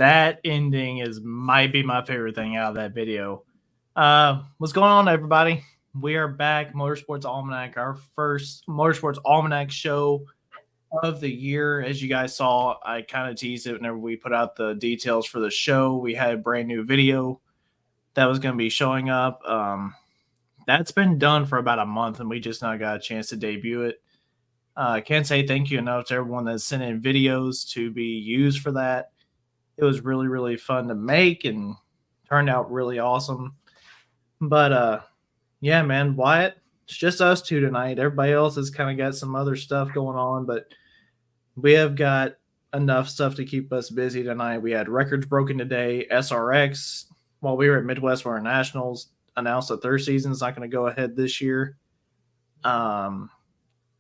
that ending might be my favorite thing out of that video. What's going on, everybody? We are back, Motorsports Almanac, our first Motorsports Almanac show of the year. As you guys saw, I kind of teased it whenever we put out the details for the show. We had a brand new video that was going to be showing up. That's been done for about a month, and we just now got a chance to debut it. I can't say thank you enough to everyone that sent in videos to be used for that. It was really, really fun to make and turned out really awesome. But yeah, man, Wyatt, it's just us two tonight. Everybody else has kind of got some other stuff going on, but we have got enough stuff to keep us busy tonight. We had records broken today. SRX, while we were at Midwest Winter Nationals, announced that their season's not going to go ahead this year. What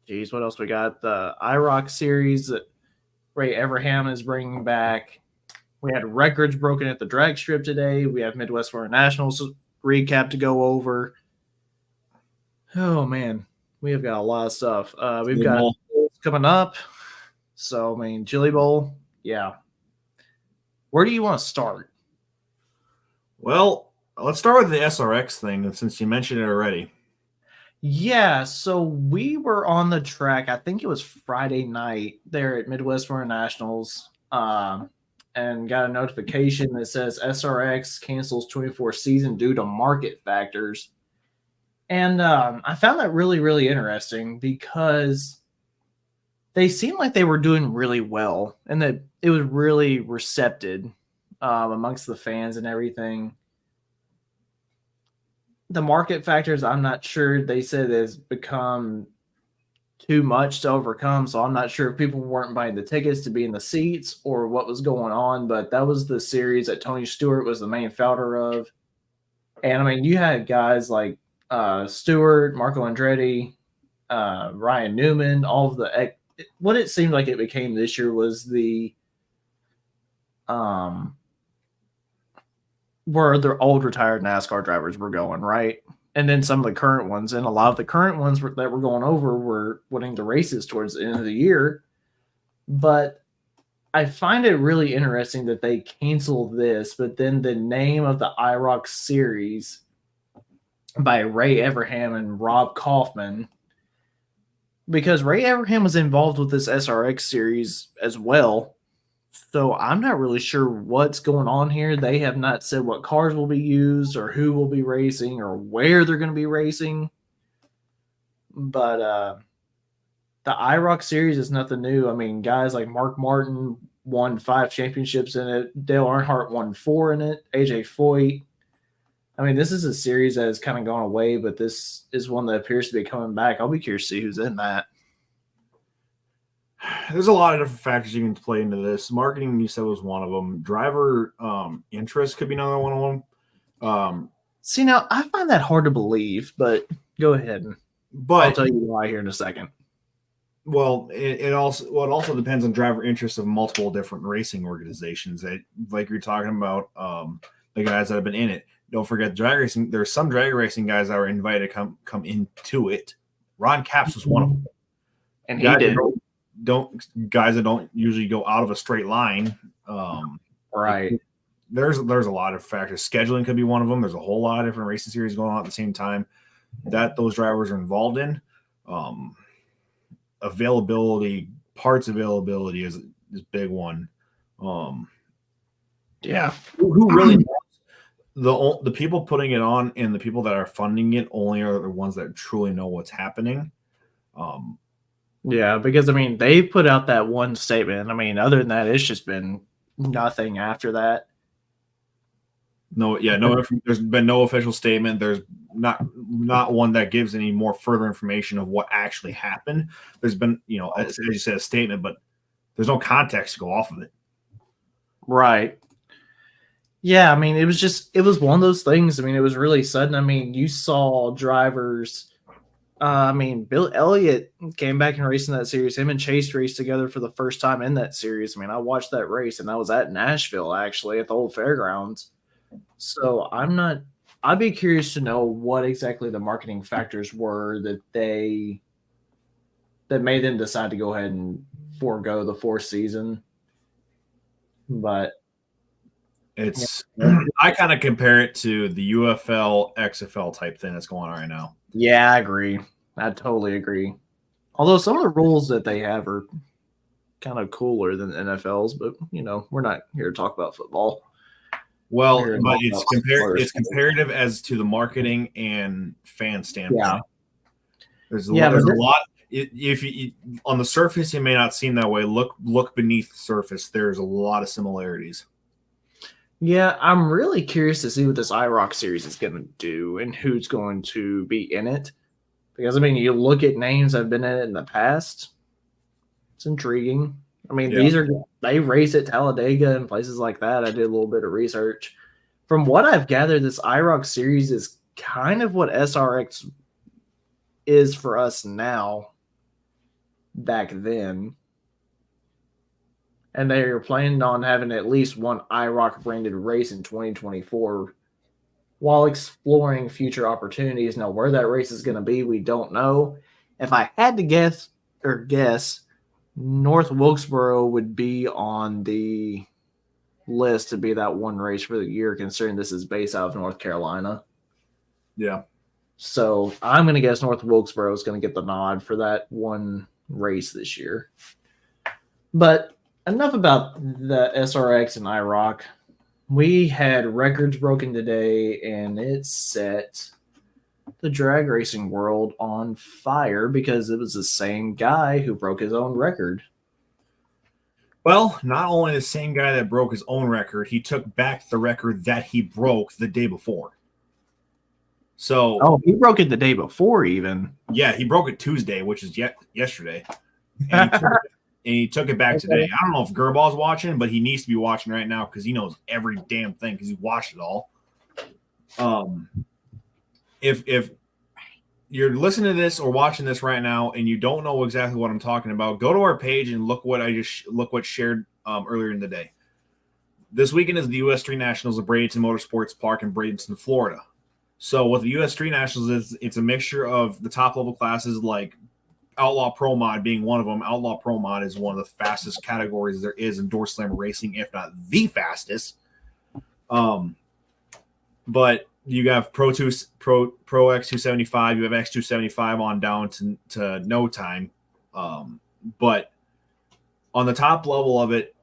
else we got? The IROC series that Ray Evernham is bringing back. We had records broken at the drag strip today. We have Midwest Winter Nationals recap to go over. Oh, man. We have got a lot of stuff. We've got coming up. So, I mean, Chili Bowl, yeah. Where do you want to start? Well, let's start with the SRX thing, since you mentioned it already. Yeah, so we were on the track, I think it was Friday night there at Midwest Winter Nationals, and got a notification that says SRX cancels 24 season due to market factors. And I found that really, really interesting because they seemed like they were doing really well and that it was really receptive amongst the fans and everything. The market factors, I'm not sure. They said has become too much to overcome, so I'm not sure if people weren't buying the tickets to be in the seats or what was going on, but that was the series that Tony Stewart was the main founder of. And I mean, you had guys like Stewart, Marco Andretti, Ryan Newman, all of the what it seemed like it became this year was the where the old retired NASCAR drivers were going, right? And then some of the current ones, and a lot of the current ones that were going over were winning the races towards the end of the year. But I find it really interesting that they canceled this, but then the name of the IROC series by Ray Evernham and Rob Kauffman, because Ray Evernham was involved with this SRX series as well. So I'm not really sure what's going on here. They have not said what cars will be used or who will be racing or where they're going to be racing. But the IROC series is nothing new. I mean, guys like Mark Martin won 5 championships in it. Dale Earnhardt won 4 in it. AJ Foyt. I mean, this is a series that has kind of gone away, but this is one that appears to be coming back. I'll be curious to see who's in that. There's a lot of different factors you can play into this. Marketing, you said, was one of them. Driver interest could be another one of them. See, now I find that hard to believe, but go ahead. I'll tell you why here in a second. Well, it also depends on driver interest of multiple different racing organizations. That, like you're talking about, the guys that have been in it. Don't forget drag racing. There's some drag racing guys that were invited to come into it. Ron Capps was one of them, and he did. Guys that don't usually go out of a straight line. Right. There's a lot of factors. Scheduling could be one of them. There's a whole lot of different racing series going on at the same time that those drivers are involved in. Availability, parts availability is big one. Yeah. Who really knows? The people putting it on and the people that are funding it only are the ones that truly know what's happening. Yeah, because I mean, they put out that one statement. I mean, other than that, it's just been nothing after that. There's been no official statement. There's not one that gives any more further information of what actually happened. There's been, as you said, a statement, but there's no context to go off of it. Right. Yeah, I mean, it was one of those things. I mean, it was really sudden. I mean, you saw drivers. Bill Elliott came back and raced in that series. Him and Chase raced together for the first time in that series. I mean, I watched that race, and I was at Nashville, actually, at the old fairgrounds. So I'd be curious to know what exactly the marketing factors were that made them decide to go ahead and forego the 4th season. But It's I kind of compare it to the UFL XFL type thing that's going on right now. Yeah, I agree. I totally agree. Although some of the rules that they have are kind of cooler than the NFL's, but we're not here to talk about football. Well, We're but here to it's talk about other it's sports. comparative as to the marketing and fan standpoint. Yeah. There's Yeah, a but lot. If you on the surface, it may not seem that way. Look beneath the surface. There's a lot of similarities. Yeah, I'm really curious to see what this IROC series is going to do and who's going to be in it. Because, I mean, you look at names that have been in it in the past, it's intriguing. I mean, Yeah. they race at Talladega and places like that. I did a little bit of research. From what I've gathered, this IROC series is kind of what SRX is for us now back then. And they are planning on having at least one IROC branded race in 2024 while exploring future opportunities. Now, where that race is going to be, we don't know. If I had to guess, North Wilkesboro would be on the list to be that one race for the year, considering this is based out of North Carolina. Yeah. So I'm going to guess North Wilkesboro is going to get the nod for that one race this year. But enough about the SRX and IROC. We had records broken today, and it set the drag racing world on fire because it was the same guy who broke his own record. Well, not only the same guy that broke his own record, he took back the record that he broke the day before. So, he broke it the day before, even. Yeah, he broke it Tuesday, which is yesterday, and he took it back today. I don't know if Gerball's watching, but he needs to be watching right now because he knows every damn thing because he watched it all. If you're listening to this or watching this right now and you don't know exactly what I'm talking about, go to our page and look what shared earlier in the day. This weekend is the U.S. Street Nationals of Bradenton Motorsports Park in Bradenton, Florida. So what the U.S. Street Nationals is, it's a mixture of the top level classes like Outlaw Pro Mod being one of them. Outlaw Pro Mod is one of the fastest categories there is in door slammer racing, if not the fastest. But you have Pro X275, you have X275 on down to no time. But on the top level of it,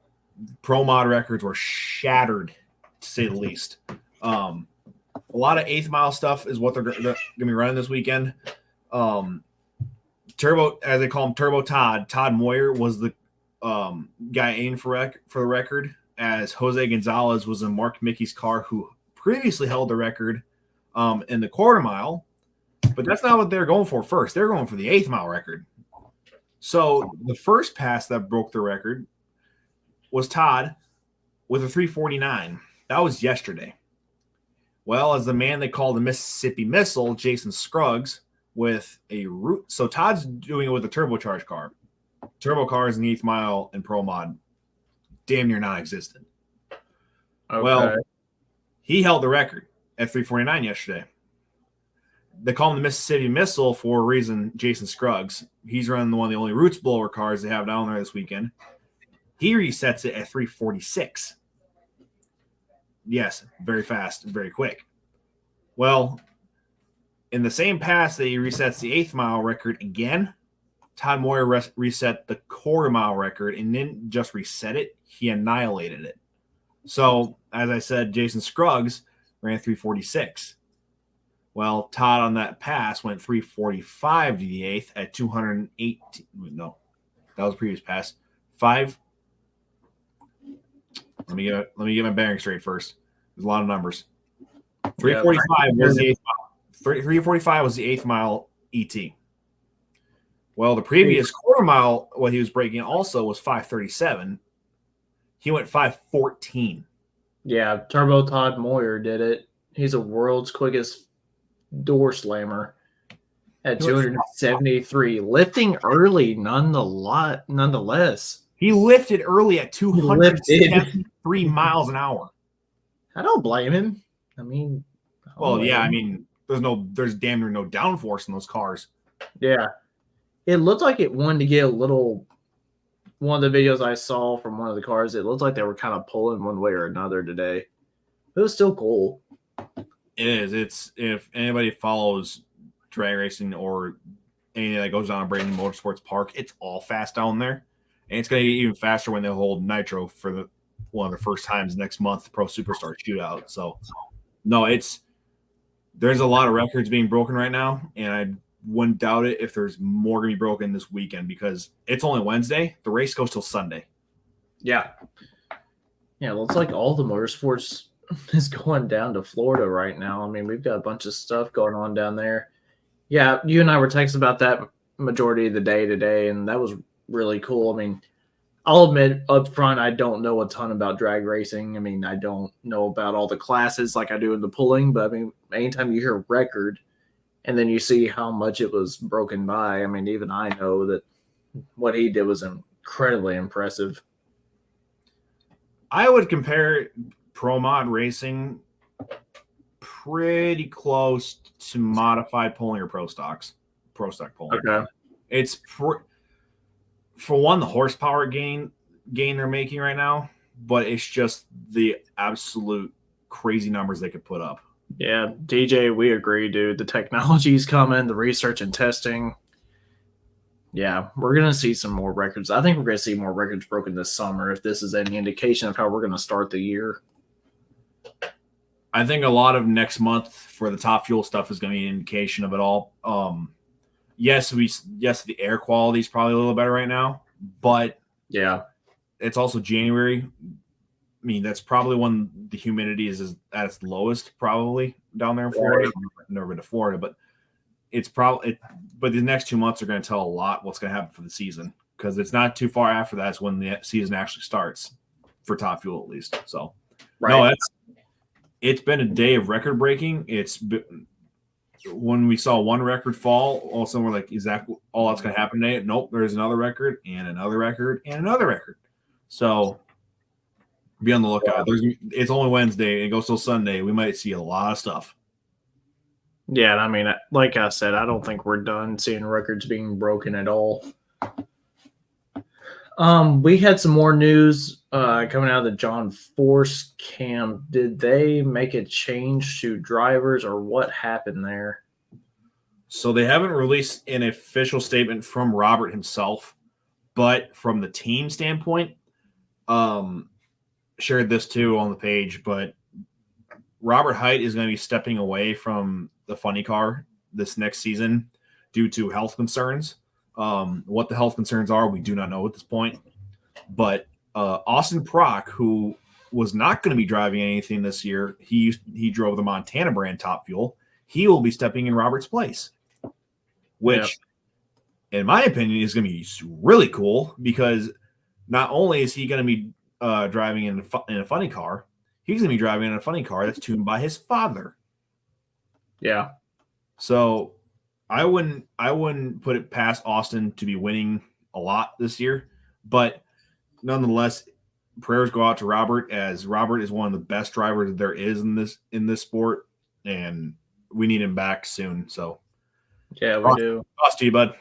Pro Mod records were shattered, to say the least. A lot of 8th mile stuff is what they're going to be running this weekend. Turbo, as they call him, Turbo Todd Moyer was the guy aiming for the record, as Jose Gonzalez was in Mark Mickey's car, who previously held the record in the quarter mile. But that's not what they're going for first. They're going for the 8th mile record. So the first pass that broke the record was Todd with a 3:49. That was yesterday. Well, as the man they call the Mississippi Missile, Jason Scruggs, with a root. So Todd's doing it with a turbocharged car. Turbo cars in the 8th mile and Pro Mod damn near non-existent. Okay. Well, he held the record at 3:49 yesterday. They call him the Mississippi Missile for a reason, Jason Scruggs. He's running one of the only Roots blower cars they have down there this weekend. He resets it at 3:46. Yes, very fast, very quick. Well, in the same pass that he resets the 8th mile record again, Todd Moyer reset the quarter mile record and didn't just reset it, he annihilated it. So, as I said, Jason Scruggs ran 3:46. Well, Todd on that pass went 3:45 to the 8th at 218. No, that was the previous pass. 5. Let me get my bearing straight first. There's a lot of numbers. 3:45 was the 8th mile. 3:45 was the 8th mile ET. Well, the previous quarter mile, what he was breaking also was 5:37. He went 5:14. Yeah, Turbo Todd Moyer did it. He's a world's quickest door slammer at 273, lifting early nonetheless. He lifted early at 273 miles an hour. I don't blame him. I mean, there's damn near no downforce in those cars. Yeah. It looked like it wanted to get a little. One of the videos I saw from one of the cars, it looked like they were kind of pulling one way or another today. It was still cool. It is. It's if anybody follows drag racing or anything that goes down at Braden Motorsports Park, it's all fast down there, and it's going to get even faster when they hold Nitro for one of the first times next month, Pro Superstar Shootout. So, no, there's a lot of records being broken right now, and I wouldn't doubt it if there's more going to be broken this weekend because it's only Wednesday. The race goes till Sunday. Yeah. Yeah, looks like all the motorsports is going down to Florida right now. I mean, we've got a bunch of stuff going on down there. Yeah, you and I were texting about that majority of the day today, and that was really cool. I mean, I'll admit up front, I don't know a ton about drag racing. I mean, I don't know about all the classes like I do in the pulling, but I mean, anytime you hear record and then you see how much it was broken by, I mean, even I know that what he did was incredibly impressive. I would compare Pro Mod racing pretty close to modified pulling or pro stock pulling. Okay. It's for one the horsepower gain they're making right now, but it's just the absolute crazy numbers they could put up. Yeah, DJ, we agree, dude. The technology's coming, the research and testing. Yeah, we're going to see some more records. I think we're going to see more records broken this summer if this is any indication of how we're going to start the year. I think a lot of next month for the Top Fuel stuff is going to be an indication of it all. Yes, the air quality is probably a little better right now, but yeah, it's also January. I mean, that's probably when the humidity is at its lowest, probably down there in Florida. Right. I've never been to Florida, but it's probably. But the next 2 months are going to tell a lot what's going to happen for the season because it's not too far after that's when the season actually starts for Top Fuel, at least. So, right. No, it's been a day of record breaking. It's been, when we saw one record fall, all of a sudden we're like, is that all that's going to happen today? Nope, there's another record and another record and another record. So be on the lookout. It's only Wednesday and it goes till Sunday. We might see a lot of stuff. Yeah, I mean, like I said, I don't think we're done seeing records being broken at all. We had some more news coming out of the John Force camp. Did they make a change to drivers or what happened there? So they haven't released an official statement from Robert himself, but from the team standpoint, shared this too on the page, but Robert Hight is going to be stepping away from the funny car this next season due to health concerns. What the health concerns are, we do not know at this point. But Austin Prock, who was not going to be driving anything this year, he drove the Montana brand Top Fuel. He will be stepping in Robert's place, which, in my opinion, is going to be really cool because not only is he going to be driving in a funny car, he's going to be driving in a funny car that's tuned by his father. Yeah. So I wouldn't put it past Austin to be winning a lot this year, but nonetheless, prayers go out to Robert, as Robert is one of the best drivers there is in this sport, and we need him back soon. So yeah, we do. Lost to you, bud.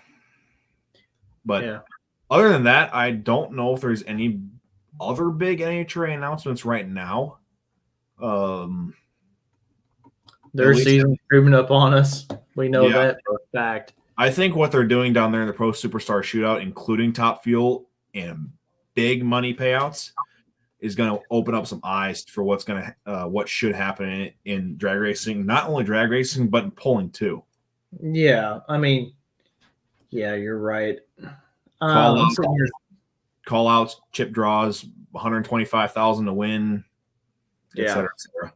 But other than that, I don't know if there's any other big NHRA announcements right now. Their season's creeping up on us. We know that for a fact. I think what they're doing down there in the Pro Superstar Shootout, including Top Fuel and big money payouts, is going to open up some eyes for what should happen in drag racing. Not only drag racing, but in pulling too. Yeah, I mean, yeah, you're right. Call outs, chip draws, 125,000 to win, et cetera, et cetera.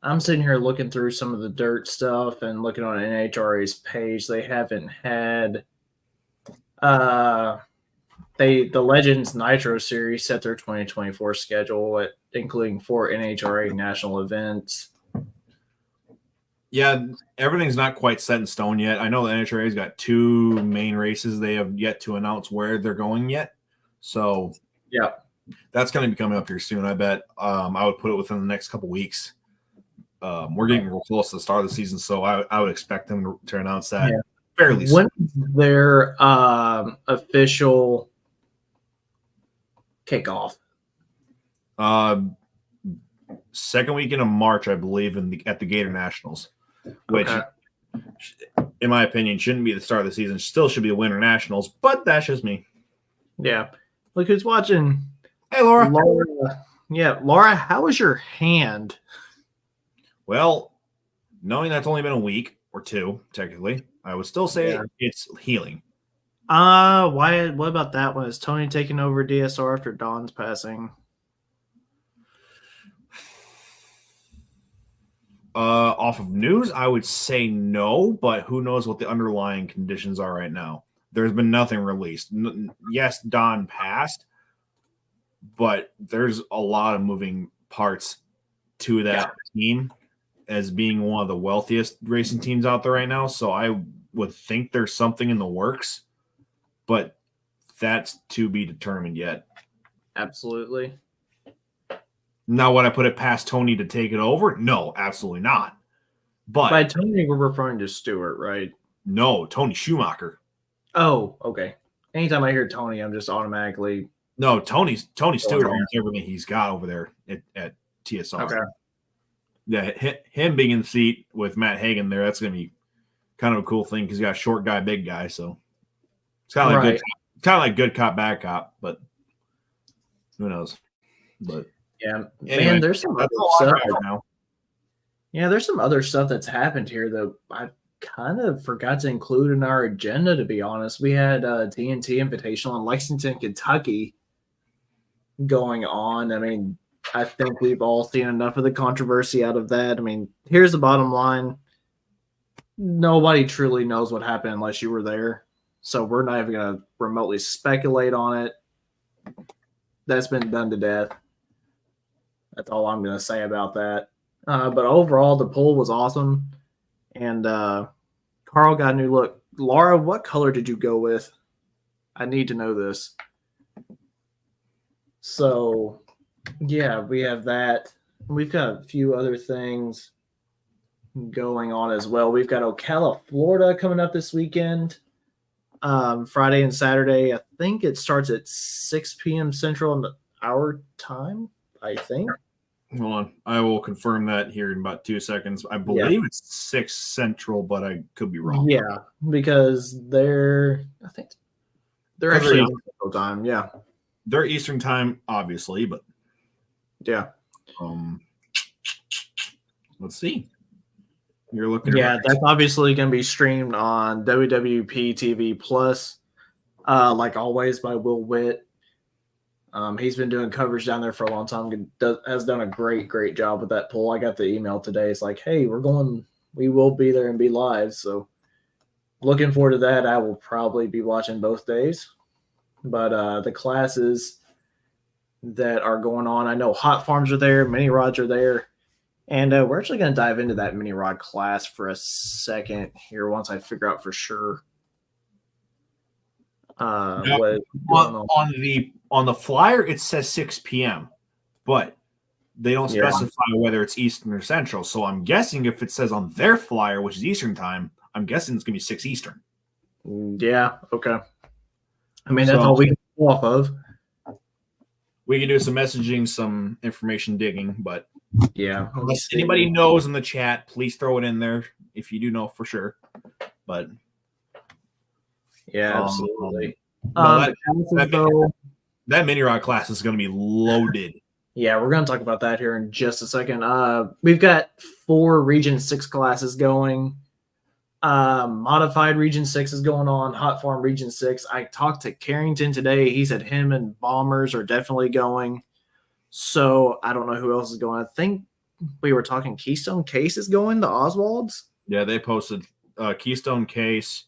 I'm sitting here looking through some of the dirt stuff and looking on NHRA's page. They haven't had the Legends Nitro Series set their 2024 schedule, including 4 NHRA national events. Yeah, everything's not quite set in stone yet. I know the NHRA's got 2 main races. They have yet to announce where they're going yet. So yeah, that's going to be coming up here soon, I bet. I would put it within the next couple weeks. We're getting real close to the start of the season, so I would expect them to announce that fairly soon. When's their official kickoff? second weekend of March, I believe, at the Gator Nationals, which, in my opinion, shouldn't be the start of the season. Still should be a Winter Nationals, but that's just me. Yeah. Look who's watching. Hey, Laura. Laura, how was your hand? Well, knowing that's only been a week or two, technically, I would still say it's healing. Why? What about that one? Is Tony taking over DSR after Dawn's passing? Off of news, I would say no, but who knows what the underlying conditions are right now. There's been nothing released. Yes, Dawn passed, but there's a lot of moving parts to that team as being one of the wealthiest racing teams out there right now. So I would think there's something in the works, but that's to be determined yet. Absolutely. Now, would I put it past Tony to take it over? No, absolutely not. But by Tony, we're referring to Stewart, right? No, Tony Schumacher. Oh, okay. Anytime I hear Tony, I'm just automatically Tony Stewart owns everything he's got over there at TSR. Okay. Yeah, him being in the seat with Matt Hagan there, that's going to be kind of a cool thing because you got a short guy, big guy, so it's kind of like good cop, bad cop, but who knows? But yeah, anyway, man, there's some other stuff now. Yeah, there's some other stuff that's happened here that I kind of forgot to include in our agenda, to be honest. We had TNT Invitational in Lexington, Kentucky going on. I mean, I think we've all seen enough of the controversy out of that. I mean, here's the bottom line. Nobody truly knows what happened unless you were there. So we're not even going to remotely speculate on it. That's been done to death. That's all I'm going to say about that. But overall, the pool was awesome. And Carl got a new look. Laura, what color did you go with? I need to know this. So, yeah, we have that. We've got a few other things going on as well. We've got Ocala, Florida coming up this weekend. Friday and Saturday. I think it starts at 6 p.m. Central in our time, I think. Hold on. I will confirm that here in about 2 seconds. I believe it's 6 Central, but I could be wrong. Yeah, because they're actually on Central time. Yeah. They're Eastern time, obviously, but yeah. Let's see. You're looking. Yeah, that's obviously going to be streamed on WWP TV Plus, like always by Will Witt. He's been doing coverage down there for a long time. Has done a great job with that poll. I got the email today. It's like, hey, we will be there and be live. So looking forward to that. I will probably be watching both days. But the classes that are going on, I know Hot Farms are there, Mini Rods are there. And we're actually going to dive into that Mini Rod class for a second here once I figure out for sure. On the flyer, it says 6 p.m., but they don't specify whether it's Eastern or Central. So I'm guessing if it says on their flyer, which is Eastern time, I'm guessing it's going to be 6 Eastern. Yeah, okay. I mean, that's all we can go off of. We can do some messaging, some information digging, but yeah. Unless anybody knows in the chat, please throw it in there if you do know for sure. But yeah, absolutely. That mini rod class is going to be loaded. Yeah, we're going to talk about that here in just a second. We've got 4 Region 6 classes going. Modified Region 6 is going on. Hot Farm Region 6. I talked to Carrington today. He said him and Bombers are definitely going. So I don't know who else is going. I think we were talking Keystone Case is going, the Oswalds. Yeah, they posted Keystone Case,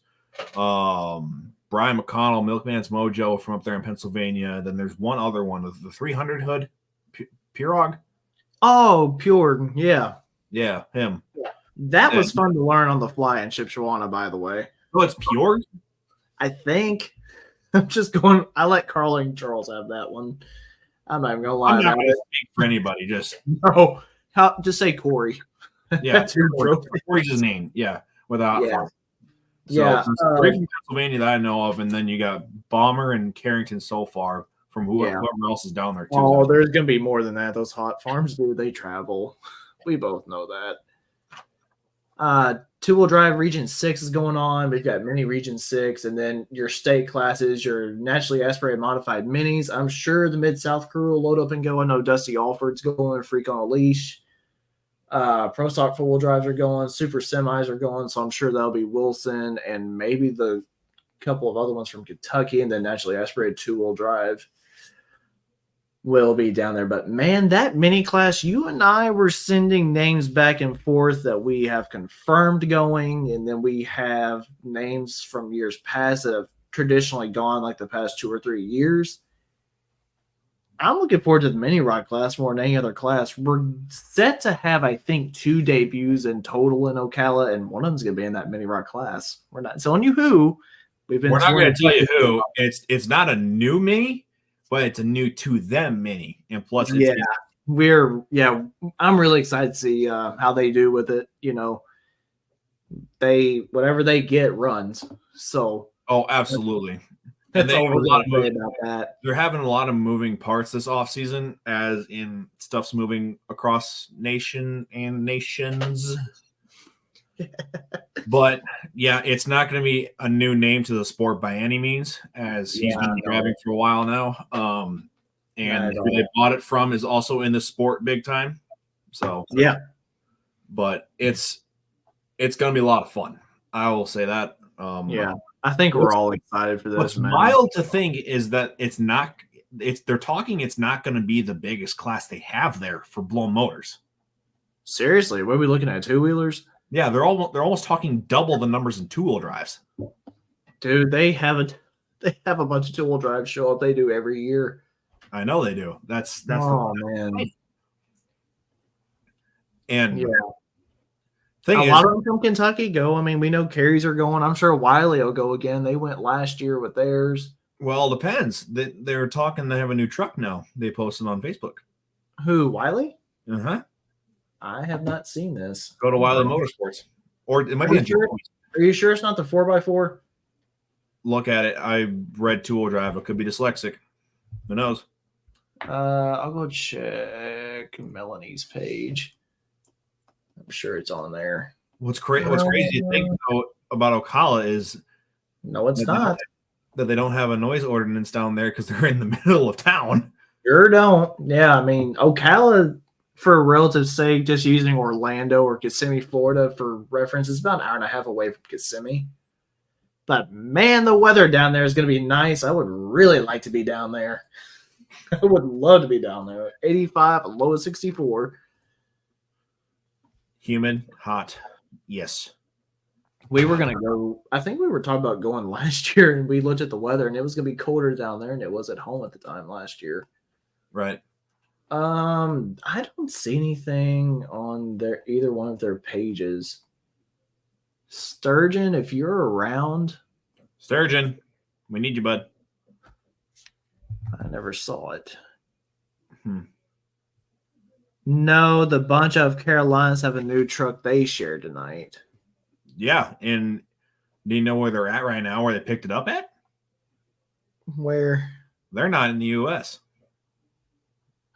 Brian McConnell, Milkman's Mojo from up there in Pennsylvania. Then there's one other one, the 300 Hood, Pirog. Oh, Pure. Yeah. Yeah, him. That was fun to learn on the fly in Shipshawana, by the way. Oh, it's Pure? I think. I'm just going. I let Carl and Charles have that one. I'm not even going to lie. I'm not going to speak for anybody. Just say Corey. Yeah, Corey's his name. Yeah, without farm. So, yeah, three from Pennsylvania that I know of, and then you got Bomber and Carrington so far. from whoever else is down there too. Oh, there's gonna be more than that. Those hot farms, dude, they travel. We both know that. Two-wheel drive Region 6 is going on. We've got mini Region 6, and then your state classes, your naturally aspirated modified minis. I'm sure the Mid-South crew will load up and go. I know Dusty Alford's going, Freak on a Leash. Pro Stock four-wheel drives are going. Super semis are going, so I'm sure that'll be Wilson and maybe the couple of other ones from Kentucky, and then naturally aspirated two-wheel drive will be down there. But man, that mini class, you and I were sending names back and forth that we have confirmed going, and then we have names from years past that have traditionally gone like the past 2 or 3 years. I'm looking forward to the mini rod class more than any other class. We're set to have, I think, 2 debuts in total in Ocala, and one of them's going to be in that mini rod class. We're not telling you who. We're not going to tell you who. It's not a new mini, but it's a new to them mini, and plus, I'm really excited to see how they do with it. You know, whatever they get runs. So, absolutely. And they're having a lot of moving parts this offseason, as in stuff's moving across nation and nations. But yeah, it's not going to be a new name to the sport by any means, as he's been driving for a while now. And who they bought it from is also in the sport big time. So yeah, but it's going to be a lot of fun. I will say that. I think we're all excited for this. What's wild to think is that they're talking it's not going to be the biggest class they have there for blown motors. Seriously, what are we looking at? 2-wheelers? Yeah, they're almost talking double the numbers in 2-wheel drives. Dude, they have a bunch of 2-wheel drives show up. They do every year. I know they do. That's man. And yeah. A lot of them from Kentucky go. I mean, we know Carries are going. I'm sure Wiley will go again. They went last year with theirs. Well, it depends. They're talking they have a new truck now. They posted on Facebook. Who, Wiley? Uh-huh. I have not seen this. Go to Wiley Motorsports. Or it might be a sure? Are you sure it's not the 4x4? Look at it. I read 2-wheel drive. It could be dyslexic. Who knows? I'll go check Melanie's page. I'm sure it's on there. What's crazy to think about Ocala is no, it's not. That they don't have a noise ordinance down there because they're in the middle of town. Sure don't. Yeah, I mean, Ocala, for relative sake, just using Orlando or Kissimmee, Florida for reference, is about an hour and a half away from Kissimmee. But man, the weather down there is going to be nice. I would really like to be down there. I would love to be down there. 85, a low of 64. Humid, hot, yes. We were going to go, I think we were talking about going last year, and we looked at the weather, and it was going to be colder down there, and it was at home at the time last year. Right. I don't see anything on either one of their pages. Sturgeon, if you're around. Sturgeon, we need you, bud. I never saw it. No, the bunch of Carolinas have a new truck they shared tonight. Yeah, and do you know where they're at right now, where they picked it up at? Where? They're not in the U.S.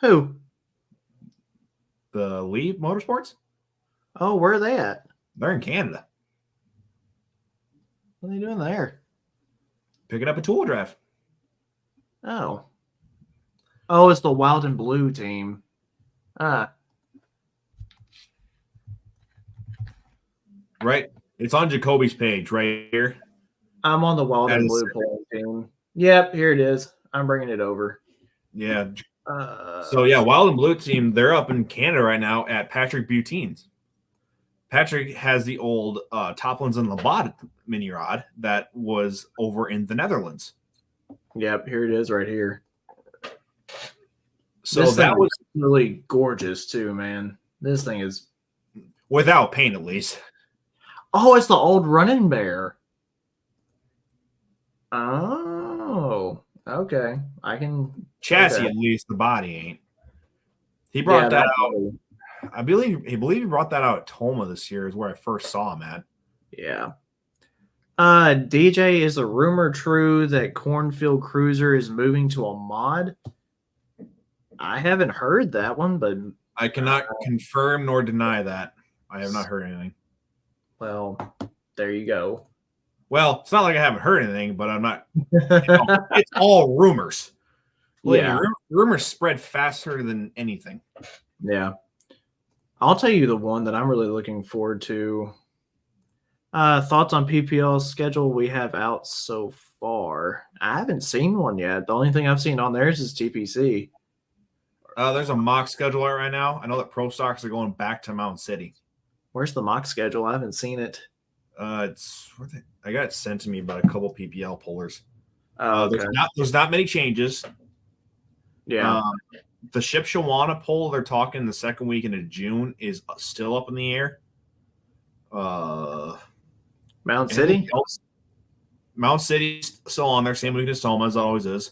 Who? The Lee Motorsports? Oh, where are they at? They're in Canada. What are they doing there? Picking up a 2-wheel drive. Oh. Oh, it's the Wild and Blue team. Right. It's on Jacoby's page right here. I'm on the Wild and Blue team. Yep, here it is. I'm bringing it over. Yeah. Wild and Blue team, they're up in Canada right now at Patrick Buteen's. Patrick has the old Toplins and Labatt mini rod that was over in the Netherlands. Yep, here it is right here. So that was really gorgeous too, man. This thing is without paint, at least. Oh, it's the old Running Bear. Oh, okay. I can chassis at least. The body ain't. He brought that out. I believe he brought that out at Toma this year. Is where I first saw him at. Yeah. DJ, is the rumor true that Cornfield Cruiser is moving to a mod? I haven't heard that one, but I cannot confirm nor deny that. I have not heard anything. well, there you go. Well, it's not like I haven't heard anything, but I'm not. It's all rumors. Believe me, rumors spread faster than anything. Yeah. I'll tell you the one that I'm really looking forward to. Thoughts on PPL's schedule we have out so far? I haven't seen one yet. The only thing I've seen on theirs is TPC. There's a mock schedule out right now. I know that Pro Stocks are going back to Mountain City. Where's the mock schedule? I haven't seen it. I got it sent to me by a couple PPL pullers. Okay. There's not many changes. Yeah. The Ship Shawana poll they're talking the second weekend of June is still up in the air. Mountain City? Mountain City's still on there, same weekend as Soma as it always is.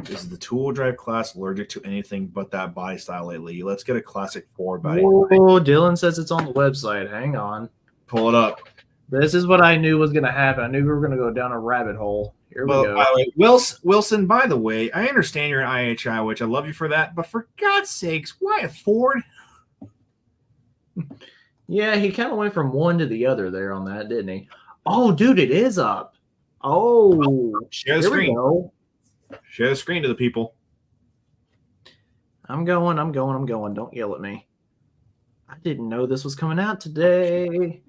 Is the two-wheel drive class allergic to anything but that body style lately? Let's get a classic 4 body. Oh, Dylan says it's on the website. Hang on. Pull it up. This is what I knew was going to happen. I knew we were going to go down a rabbit hole. Here we go. By the way, Wilson, by the way, I understand you're an IHI, which I love you for that, but for God's sakes, why a Ford? Yeah, he kind of went from one to the other there on that, didn't he? Oh, dude, it is up. Oh, share the screen. Share the screen to the people. I'm going. Don't yell at me. I didn't know this was coming out today.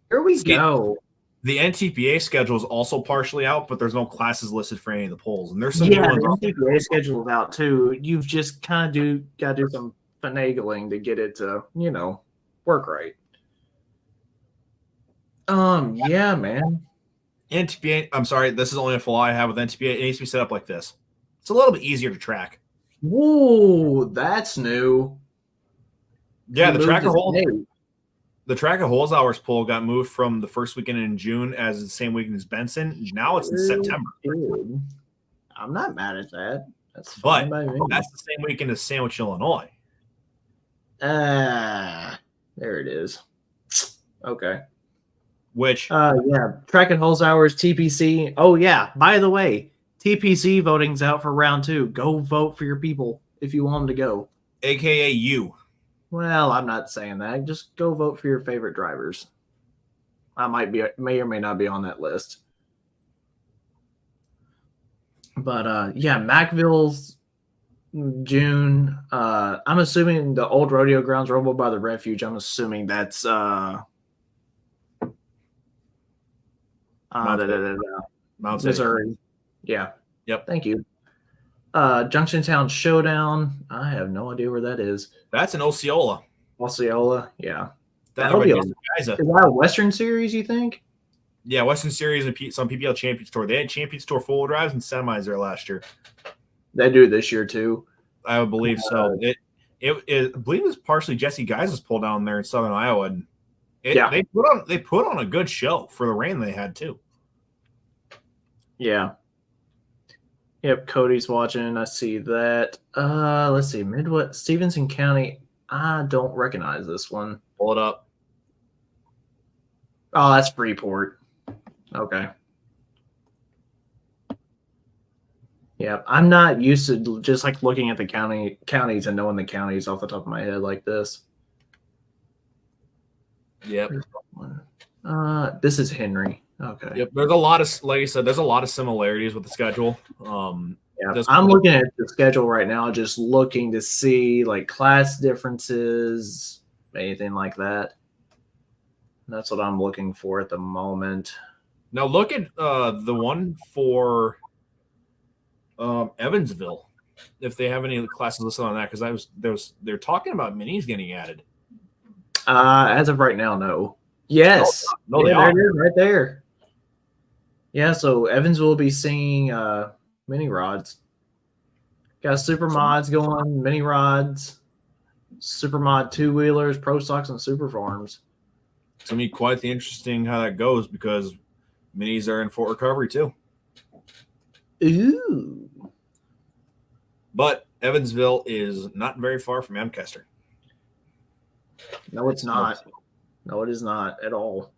Here we go. The NTPA schedule is also partially out, but there's no classes listed for any of the polls. And there's some the NTPA schedule is out too. You've just kind of got to do some finagling to get it to, work right. Yeah, man. NTPA, I'm sorry, this is only a flaw I have with NTPA. It needs to be set up like this. It's a little bit easier to track. Whoa, that's new. Yeah, the track of holes hours poll got moved from the first weekend in June as the same weekend as Benson. Now it's in September. Dude. I'm not mad at that. That's fine by me. That's the same weekend as Sandwich, Illinois. There it is. Okay. Which track and holes hours, TPC. Oh yeah, by the way, TPC voting's out for round 2. Go vote for your people if you want them to go. AKA you. Well, I'm not saying that. Just go vote for your favorite drivers. I may or may not be on that list. But Macville's June. I'm assuming the old rodeo grounds Rumble by the Refuge. I'm assuming that's Missouri. Yeah. Yep. Thank you. Junction Showdown. I have no idea where that is. That's in Osceola. Yeah. That'll be is that a Western Series, you think? Yeah, Western Series and some PPL Champions Tour. They had Champions Tour full drives and semis there last year. They do this year too. I would believe so. I believe it was partially Jesse Geis's pull down there in Southern Iowa, and they put on a good show for the rain they had too. Yeah. Yep, Cody's watching. I see that. Let's see. Midwest, Stevenson County. I don't recognize this one. Pull it up. Oh, that's Freeport. Okay. Yeah, I'm not used to just like looking at the counties and knowing the counties off the top of my head like this. Yep. This is Henry. Okay. Yep. There's a lot of, like I said, there's a lot of similarities with the schedule. I'm looking at the schedule right now, just looking to see like class differences, anything like that. That's what I'm looking for at the moment. Now look at the one for Evansville, if they have any classes listed on that, because they're talking about minis getting added. As of right now, no. Yes. No, they are. There it is, right there. Yeah, so Evans will be seeing mini rods. Got super mods going, mini rods, super mod 2-wheelers, pro stocks, and super farms. It's gonna be quite the interesting how that goes, because minis are in full recovery too. Ooh. But Evansville is not very far from Ancaster. No, it's not. No, it is not at all.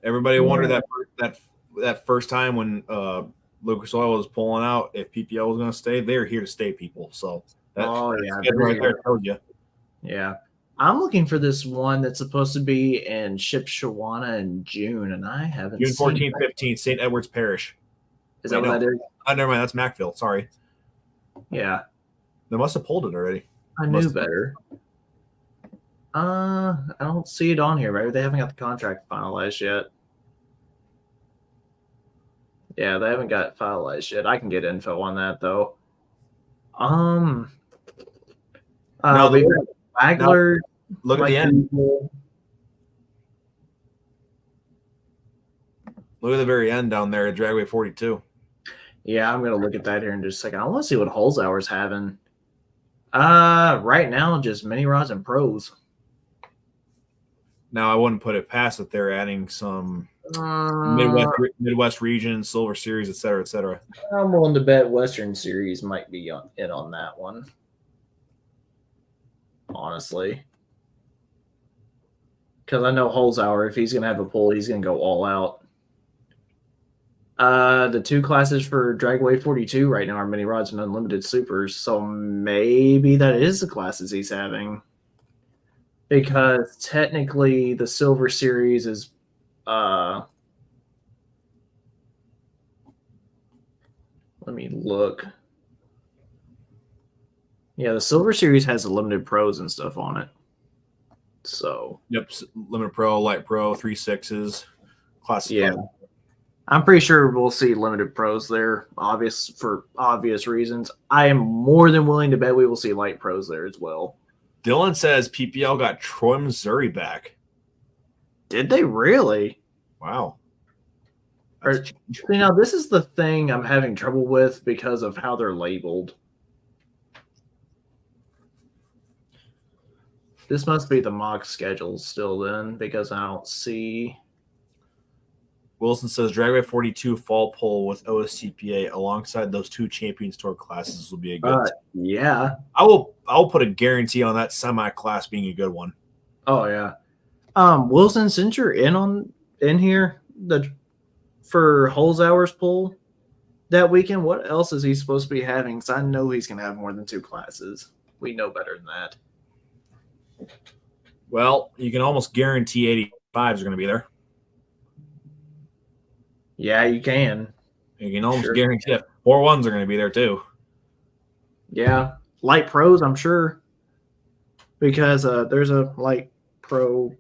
Everybody wondered that first time when Lucas Oil was pulling out if PPL was going to stay. They're here to stay, people. So that Yeah, schedule right there tells you. Yeah. I'm looking for this one that's supposed to be in Shipshewana in June, and I haven't June seen 14th, it. 15th, St. Edward's Parish. Is that what that is? Oh, never mind. That's Macville. Sorry. Yeah. They must have pulled it already. I knew better. I don't see it on here, right? They haven't got the contract finalized yet. Yeah, they haven't got it finalized yet. I can get info on that though. No, we got Wagler. Look at the end. Look at the very end down there at Dragway 42. Yeah, I'm gonna look at that here in just a second. I want to see what Holzhauer's having. Right now, just mini rods and pros. Now I wouldn't put it past that they're adding some Midwest region, Silver Series, et cetera, et cetera. I'm willing to bet Western Series might be in on that one. Honestly. Because I know Holzhauer, if he's going to have a pull, he's going to go all out. The two classes for Dragway 42 right now are mini rods and unlimited supers, so maybe that is the classes he's having. Because technically the Silver Series is let me look. Yeah, the Silver Series has the limited pros and stuff on it. So yep, limited pro, light pro, 3.6s, classic. Yeah, I'm pretty sure we'll see limited pros there, for obvious reasons. I am more than willing to bet we will see light pros there as well. Dylan says PPL got Troy, Missouri back. Did they really? Wow. Now this is the thing I'm having trouble with because of how they're labeled. This must be the mock schedule still then, because I don't see. Wilson says Dragway 42 fall pull with OSCPA alongside those two Champions Tour classes will be a good. Yeah, I'll put a guarantee on that semi class being a good one. Oh yeah. Wilson, since you're in here for Holzhauer's pull that weekend, what else is he supposed to be having? Because I know he's gonna have more than two classes. We know better than that. Well, you can almost guarantee 85s are going to be there. Yeah, you can. You can almost guarantee that 4.1s are going to be there too. Yeah, light pros, I'm sure, because there's a light pro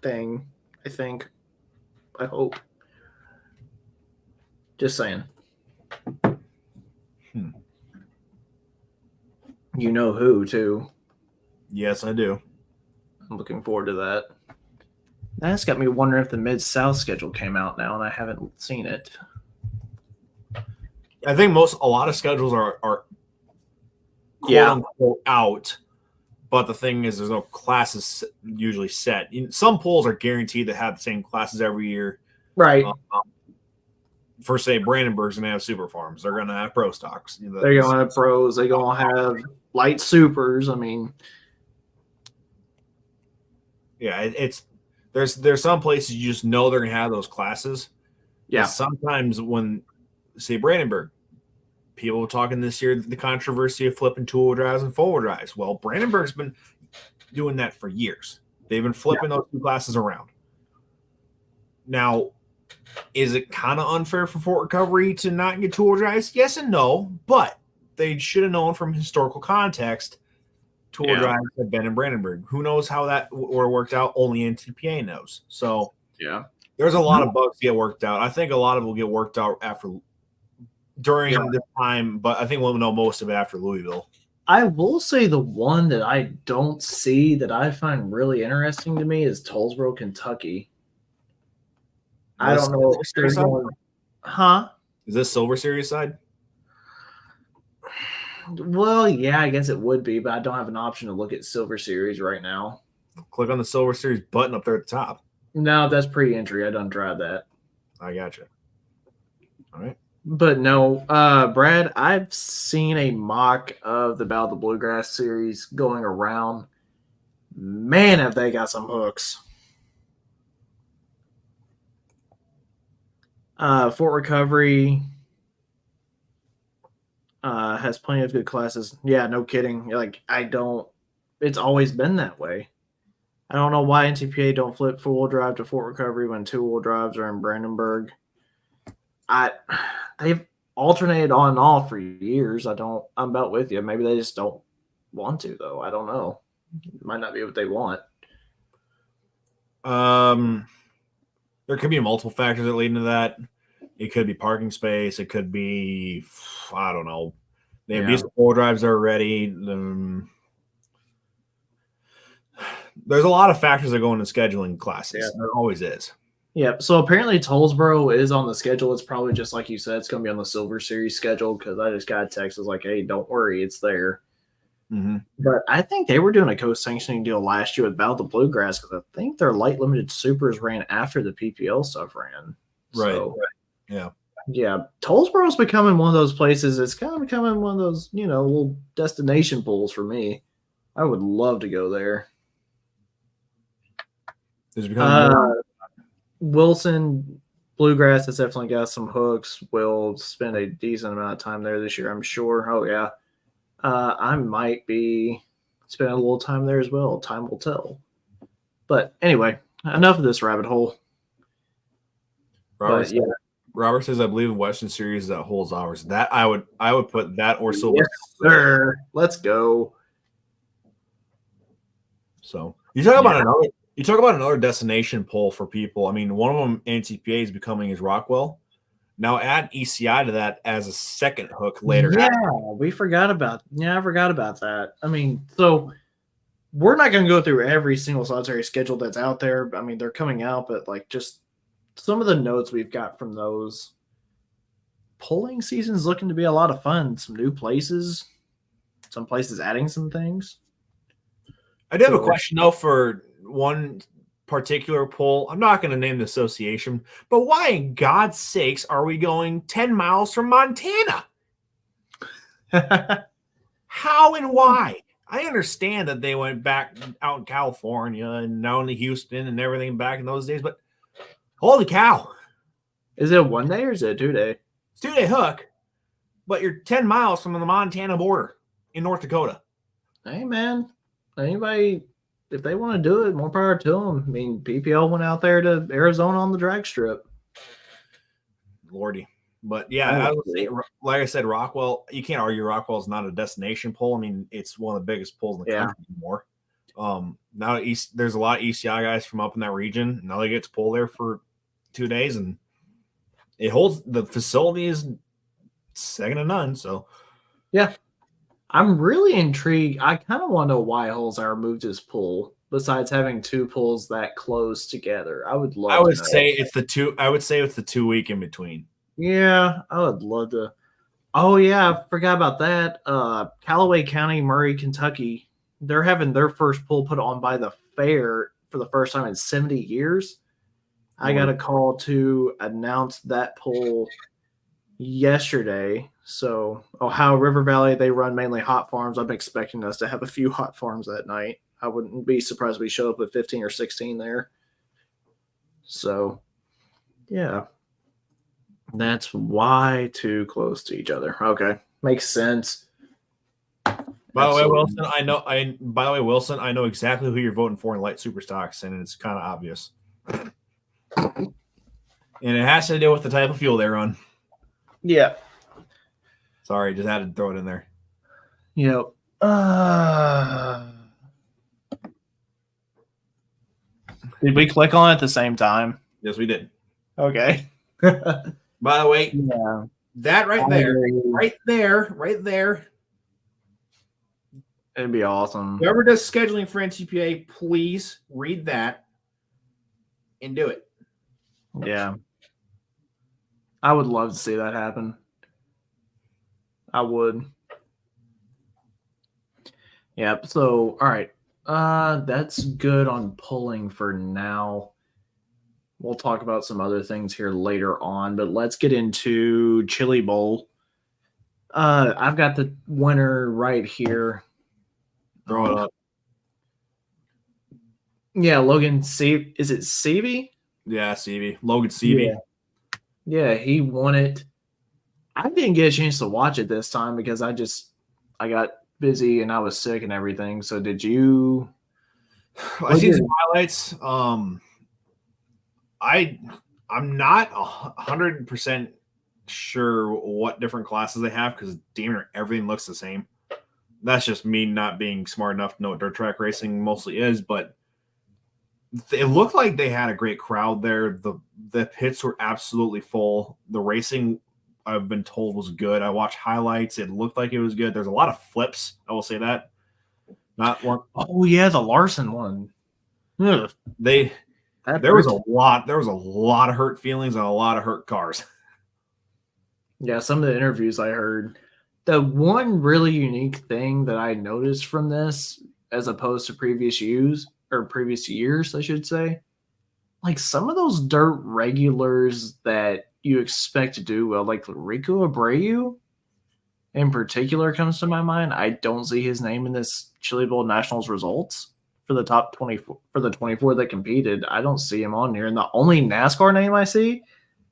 thing. I think. I hope. Just saying. You know who too? Yes, I do. I'm looking forward to that. That's got me wondering if the Mid-South schedule came out now, and I haven't seen it. I think a lot of schedules are quote unquote out, but the thing is, there's no classes usually set. Some polls are guaranteed to have the same classes every year, right? For say Brandenburg's gonna have super farms, they're gonna have pro stocks. They're gonna have pros. They're gonna have light supers. I mean, yeah, there's some places you just know they're gonna have those classes. Yeah. But sometimes when say Brandenburg, people were talking this year the controversy of flipping two-wheel drives and four-wheel drives. Well, Brandenburg's been doing that for years. They've been flipping those two classes around. Now, is it kind of unfair for Fort Recovery to not get two-wheel drives? Yes and no, but they should have known from historical context two-wheel drives have been in Brandenburg. Who knows how that worked out? Only NTPA knows. So yeah, there's a lot of bugs get worked out. I think a lot of it will get worked out during the time, but I think we'll know most of it after Louisville. I will say the one that I don't see that I find really interesting to me is Tollsboro, Kentucky. I don't know if they're going, Is this Silver Series side? Well, yeah, I guess it would be, but I don't have an option to look at Silver Series right now. Click on the Silver Series button up there at the top. No, that's pre-entry. I done tried that. I gotcha. All right. But no, Brad, I've seen a mock of the Battle of the Bluegrass series going around Man, have they got some hooks. Fort Recovery has plenty of good classes. Yeah, no kidding. It's always been that way. I don't know why NTPA don't flip four-wheel drive to Fort Recovery when two-wheel drives are in Brandenburg. They've alternated on and off for years. I'm about with you. Maybe they just don't want to, though. I don't know. It might not be what they want. There could be multiple factors that lead into that. It could be parking space. It could be, I don't know. They have decent four drives there already. There's a lot of factors that go into scheduling classes. Yeah. There always is. Yeah. So apparently Tollsboro is on the schedule. It's probably just like you said, it's going to be on the Silver Series schedule because I just got a text. It was like, hey, don't worry, it's there. Mm-hmm. But I think they were doing a co-sanctioning deal last year with Battle of the Bluegrass because I think their light limited supers ran after the PPL stuff ran. Right. Yeah. Yeah. Tollsboro's becoming one of those places. It's kind of becoming one of those, little destination pools for me. I would love to go there. Wilson Bluegrass has definitely got some hooks. We'll spend a decent amount of time there this year, I'm sure. Oh, yeah. I might be spending a little time there as well. Time will tell. But anyway, enough of this rabbit hole. Robert says, I believe Western Series is at Holes hours. That I would put that or Silver. Yes, sir. Let's go. So you talk about another destination pull for people. I mean, one of them NTPA is becoming is Rockwell. Now add ECI to that as a second hook later. Yeah, I forgot about that. I mean, so we're not going to go through every single solitary schedule that's out there. I mean, they're coming out, but just some of the notes we've got from those polling seasons looking to be a lot of fun. Some new places, some places adding some things. I do have a question though for one particular poll. I'm not going to name the association, but why in God's sakes are we going 10 miles from Montana? How and why? I understand that they went back out in California and now into Houston and everything back in those days, but holy cow. Is it a 1 day or is it a 2 day? It's 2 day hook, but you're 10 miles from the Montana border in North Dakota. Hey, man. Anybody, if they want to do it, more power to them. I mean, PPL went out there to Arizona on the drag strip. Lordy. But yeah, like I said, Rockwell, you can't argue Rockwell's not a destination pull. I mean, it's one of the biggest pulls in the country anymore. Now there's a lot of ECI guys from up in that region. Now they get to pull there for 2 days, and it holds. The facility is second to none. So, yeah, I'm really intrigued. I kind of want to know why Holzhauer moved his pool. Besides having two pools that close together, I would love. I would say it's the 2 week in between. Yeah, I would love to. Oh yeah, I forgot about that. Callaway County, Murray, Kentucky. They're having their first pool put on by the fair for the first time in 70 years. I got a call to announce that pool yesterday. So Ohio River Valley, they run mainly hot farms. I'm expecting us to have a few hot farms that night. I wouldn't be surprised if we show up with 15 or 16 there. So, yeah. That's why too close to each other. Okay. Makes sense. By the way, Wilson, I know exactly who you're voting for in light super stocks, and it's kind of obvious. And it has to do with the type of fuel they run. Yeah. Sorry, just had to throw it in there. Yep. Did we click on it at the same time? Yes, we did. Okay. By the way, that right there. It'd be awesome. Whoever does scheduling for NTPA, please read that and do it. Yeah. I would love to see that happen. I would. Yep. So, all right. That's good on pulling for now. We'll talk about some other things here later on, but let's get into Chili Bowl. I've got the winner right here. Throw it up. Yeah, Logan Seavey. Is it Seavey? Yeah, Seavey. Logan Seavey. Yeah, he won it. I didn't get a chance to watch it this time because I got busy and I was sick and everything. So did you? I seen some highlights. I'm not 100% sure what different classes they have because damn near everything looks the same. That's just me not being smart enough to know what dirt track racing mostly is, but it looked like they had a great crowd there. The pits were absolutely full. The racing, I've been told, was good. I watched highlights. It looked like it was good. There's a lot of flips. I will say that. Not one. Oh yeah, the Larson one. Ugh. There was a lot of hurt feelings and a lot of hurt cars. Yeah, some of the interviews I heard. The one really unique thing that I noticed from this, as opposed to previous years, I should say, like some of those dirt regulars that you expect to do well, like Rico Abreu in particular comes to my mind. I don't see his name in this Chili Bowl Nationals results for the top 24 for the 24 that competed. I don't see him on here. And the only NASCAR name I see,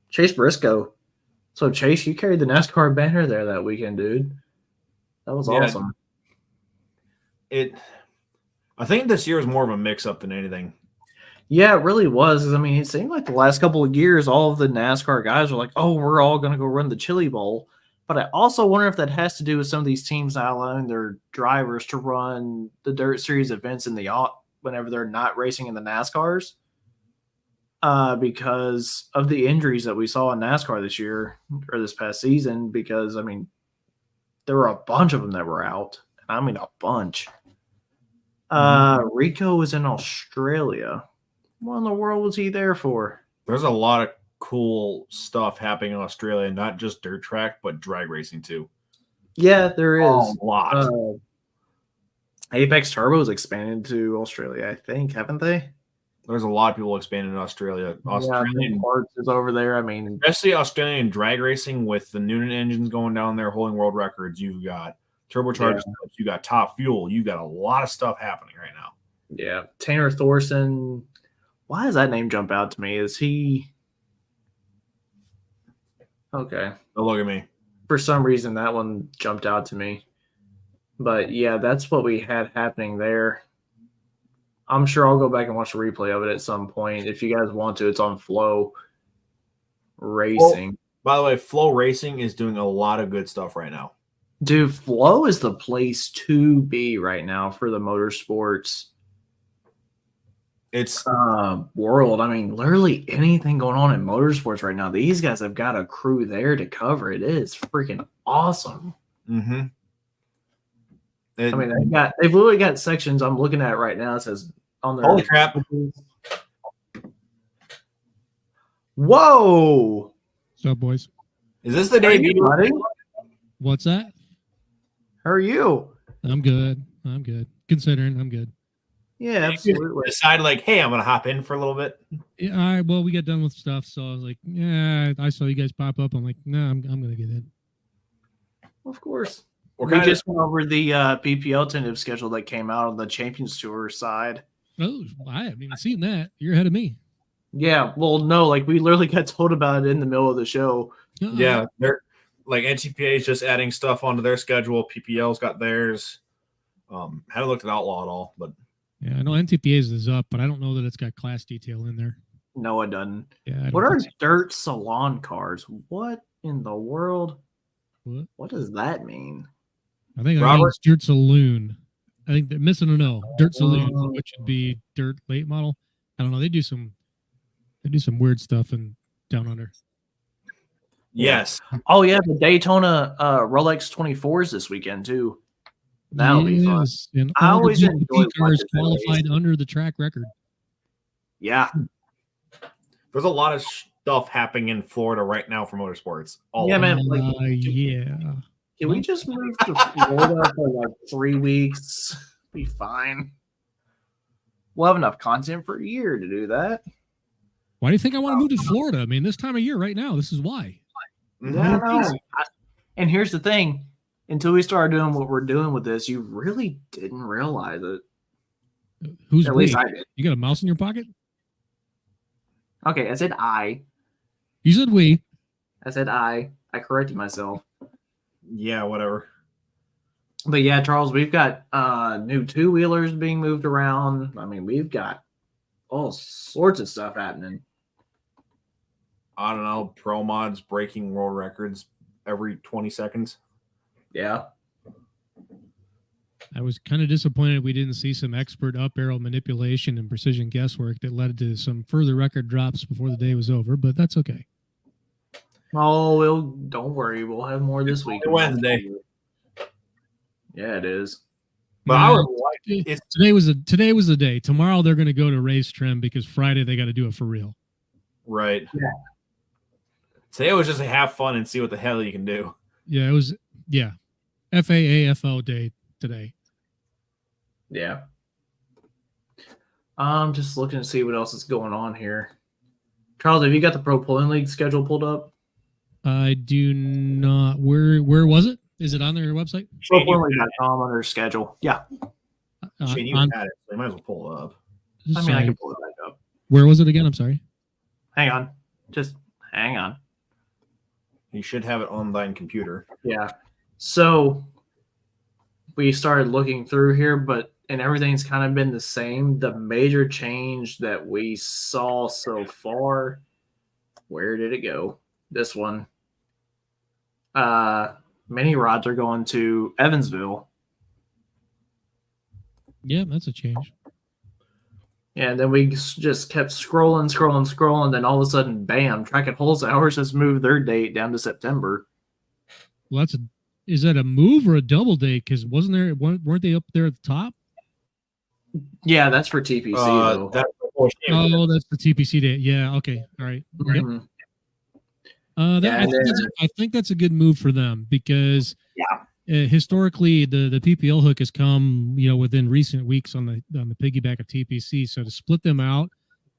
Chase Briscoe. So Chase, you carried the NASCAR banner there that weekend, dude. That was awesome. I think this year is more of a mix-up than anything. Yeah, it really was. I mean, it seemed like the last couple of years, all of the NASCAR guys were like, "Oh, we're all going to go run the Chili Bowl." But I also wonder if that has to do with some of these teams not allowing their drivers to run the Dirt Series events in the whenever they're not racing in the NASCARs, because of the injuries that we saw in NASCAR this year or this past season. Because I mean, there were a bunch of them that were out. I mean, a bunch. Rico was in Australia. What in the world was he there for? There's a lot of cool stuff happening in Australia, not just dirt track, but drag racing too. Yeah, there is a lot. Apex Turbo's expanded to Australia, I think, haven't they? There's a lot of people expanding in Australia. Australian parts is over there. I mean, especially Australian drag racing with the Noonan engines going down there, holding world records. You've got turbocharged stuff. You got Top Fuel. You got a lot of stuff happening right now. Yeah, Tanner Thorson. Why does that name jump out to me? Is he okay? Oh, look at me. For some reason, that one jumped out to me. But yeah, that's what we had happening there. I'm sure I'll go back and watch the replay of it at some point. If you guys want to, it's on Flow Racing. By the way, Flow Racing is doing a lot of good stuff right now. Dude, Flow is the place to be right now for the motorsports. It's world. I mean, literally anything going on in motorsports right now. These guys have got a crew there to cover it. It is freaking awesome. Mm-hmm. I mean, they've literally got sections I'm looking at right now. It says on their holy crap. Whoa. What's up, boys? Is this the debut? What's that? How are you? I'm good. Considering I'm good. Yeah, absolutely. Decide like, hey, I'm gonna hop in for a little bit. Yeah, well, we got done with stuff, so I was like, yeah, I saw you guys pop up. I'm like, no, I'm gonna get in. Of course. We just went over the PPL tentative schedule that came out on the Champions Tour side. Oh, I haven't even seen that. You're ahead of me. Yeah, well, no, like we literally got told about it in the middle of the show. Yeah, they're like NTPA is just adding stuff onto their schedule. PPL's got theirs. Haven't looked at Outlaw at all, but yeah, I know NTPA's is up, but I don't know that it's got class detail in there. No, it doesn't. Yeah. What are dirt salon cars? What in the world? What does that mean? I think that means dirt saloon. I think they're missing an O. Dirt saloon, which would be dirt late model. I don't know. They do some weird stuff in down under. Yes. Oh yeah, the Daytona Rolex 24s this weekend too. That'll be fun. And I always enjoy cars qualified under the track record. Yeah. There's a lot of stuff happening in Florida right now for motorsports. Man. Like, yeah. Can we just move to Florida for like 3 weeks? Be fine. We'll have enough content for a year to do that. Why do you think I want to move to Florida? I mean, this time of year right now, this is why. No. And here's the thing. Until we started doing what we're doing with this, you really didn't realize it. Who's At we? least I did. You got a mouse in your pocket? Okay, I said I. You said we. I said I. I corrected myself. Yeah, whatever. But yeah, Charles, we've got new two-wheelers being moved around. I mean, we've got all sorts of stuff happening. I don't know. Pro mods breaking world records every 20 seconds. Yeah. I was kind of disappointed we didn't see some expert up arrow manipulation and precision guesswork that led to some further record drops before the day was over, but that's okay. Oh, don't worry. We'll have more this week. Wednesday. Yeah, it is. But I would like today was the day. Tomorrow they're going to go to race trim because Friday they got to do it for real. Right. Yeah. Today was just to have fun and see what the hell you can do. Yeah, it was. Yeah, FAAFO day today. Yeah. I'm just looking to see what else is going on here. Charles, have you got the Pro Pulling League schedule pulled up? I do not. Where was it? Is it on their website? ProPullingLeague.com under schedule. Yeah. Shane, you had it, so you might as well pull it up. I mean, I can pull it back up. Where was it again? I'm sorry. Hang on. Just hang on. You should have it on thine computer. Yeah. So we started looking through here, and everything's kind of been the same. The major change that we saw so far, where did it go? This one. Mini rods are going to Evansville. Yeah, that's a change. And then we just kept scrolling. Then all of a sudden, bam, Track and Holes Hours has moved their date down to September. Well, is that a move or a double date? Because weren't they up there at the top? Yeah, that's for TPC though. That's the TPC date. Yeah. Okay. All right. Mm-hmm. Yep. I think that's a good move for them because historically the PPL hook has come within recent weeks on the piggyback of TPC. So to split them out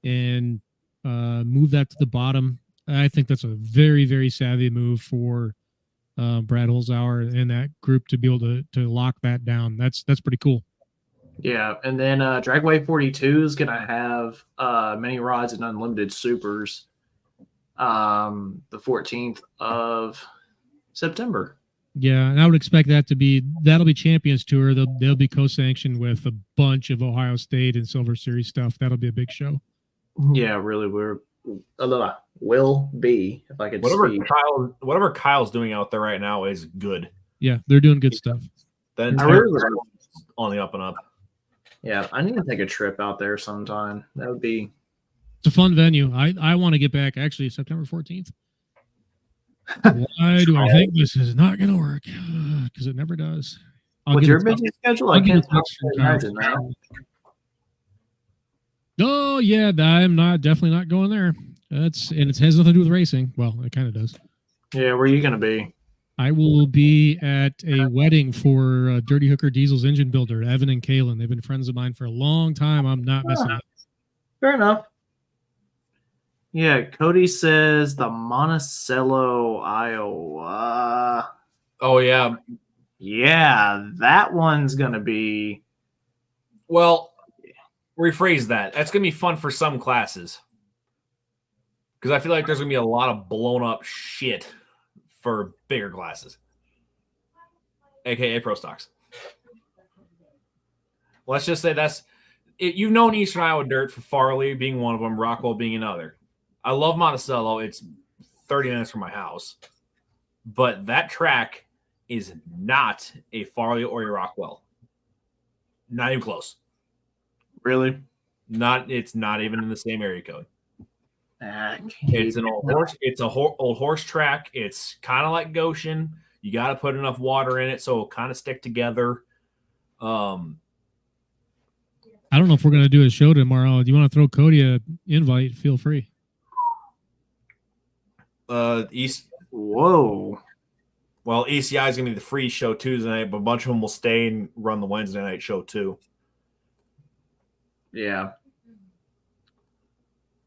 and move that to the bottom, I think that's a very, very savvy move for Brad Holzhauer and that group to be able to lock that down. That's pretty cool. Yeah, and then Dragway 42 is gonna have mini rods and unlimited supers. The 14th of September. Yeah, and I would expect that'll be Champions Tour. They'll be co-sanctioned with a bunch of Ohio State and Silver Series stuff. That'll be a big show. Yeah, really, will be if I could speak. Whatever Kyle's doing out there right now is good. Yeah, they're doing good stuff. The entire on the up and up. Yeah, I need to take a trip out there sometime. That would be. It's a fun venue. I want to get back actually September 14th. Why do I think this is not going to work? Because it never does. With your busy schedule, I can't imagine that. Oh yeah, I'm definitely not going there. And it has nothing to do with racing. Well, it kind of does. Yeah, where are you going to be? I will be at a wedding for Dirty Hooker Diesel's engine builder, Evan and Kaylin. They've been friends of mine for a long time. I'm not missing it. Fair enough. Yeah, Cody says the Monticello, Iowa. Oh, yeah. Yeah, that one's going to be... Well, rephrase that. That's going to be fun for some classes. Because I feel like there's going to be a lot of blown up shit for bigger classes. AKA Pro Stocks. Let's just say you've known Eastern Iowa Dirt for Farley being one of them, Rockwell being another. I love Monticello. It's 30 minutes from my house. But that track is not a Farley or a Rockwell. Not even close. Really? It's not even in the same area code. It's an old horse. It's a old horse track. It's kind of like Goshen. You got to put enough water in it so it'll kind of stick together. I don't know if we're going to do a show tomorrow. Do you want to throw Cody an invite? Feel free. Whoa. Well, ECI is going to be the free show Tuesday night, but a bunch of them will stay and run the Wednesday night show too. Yeah.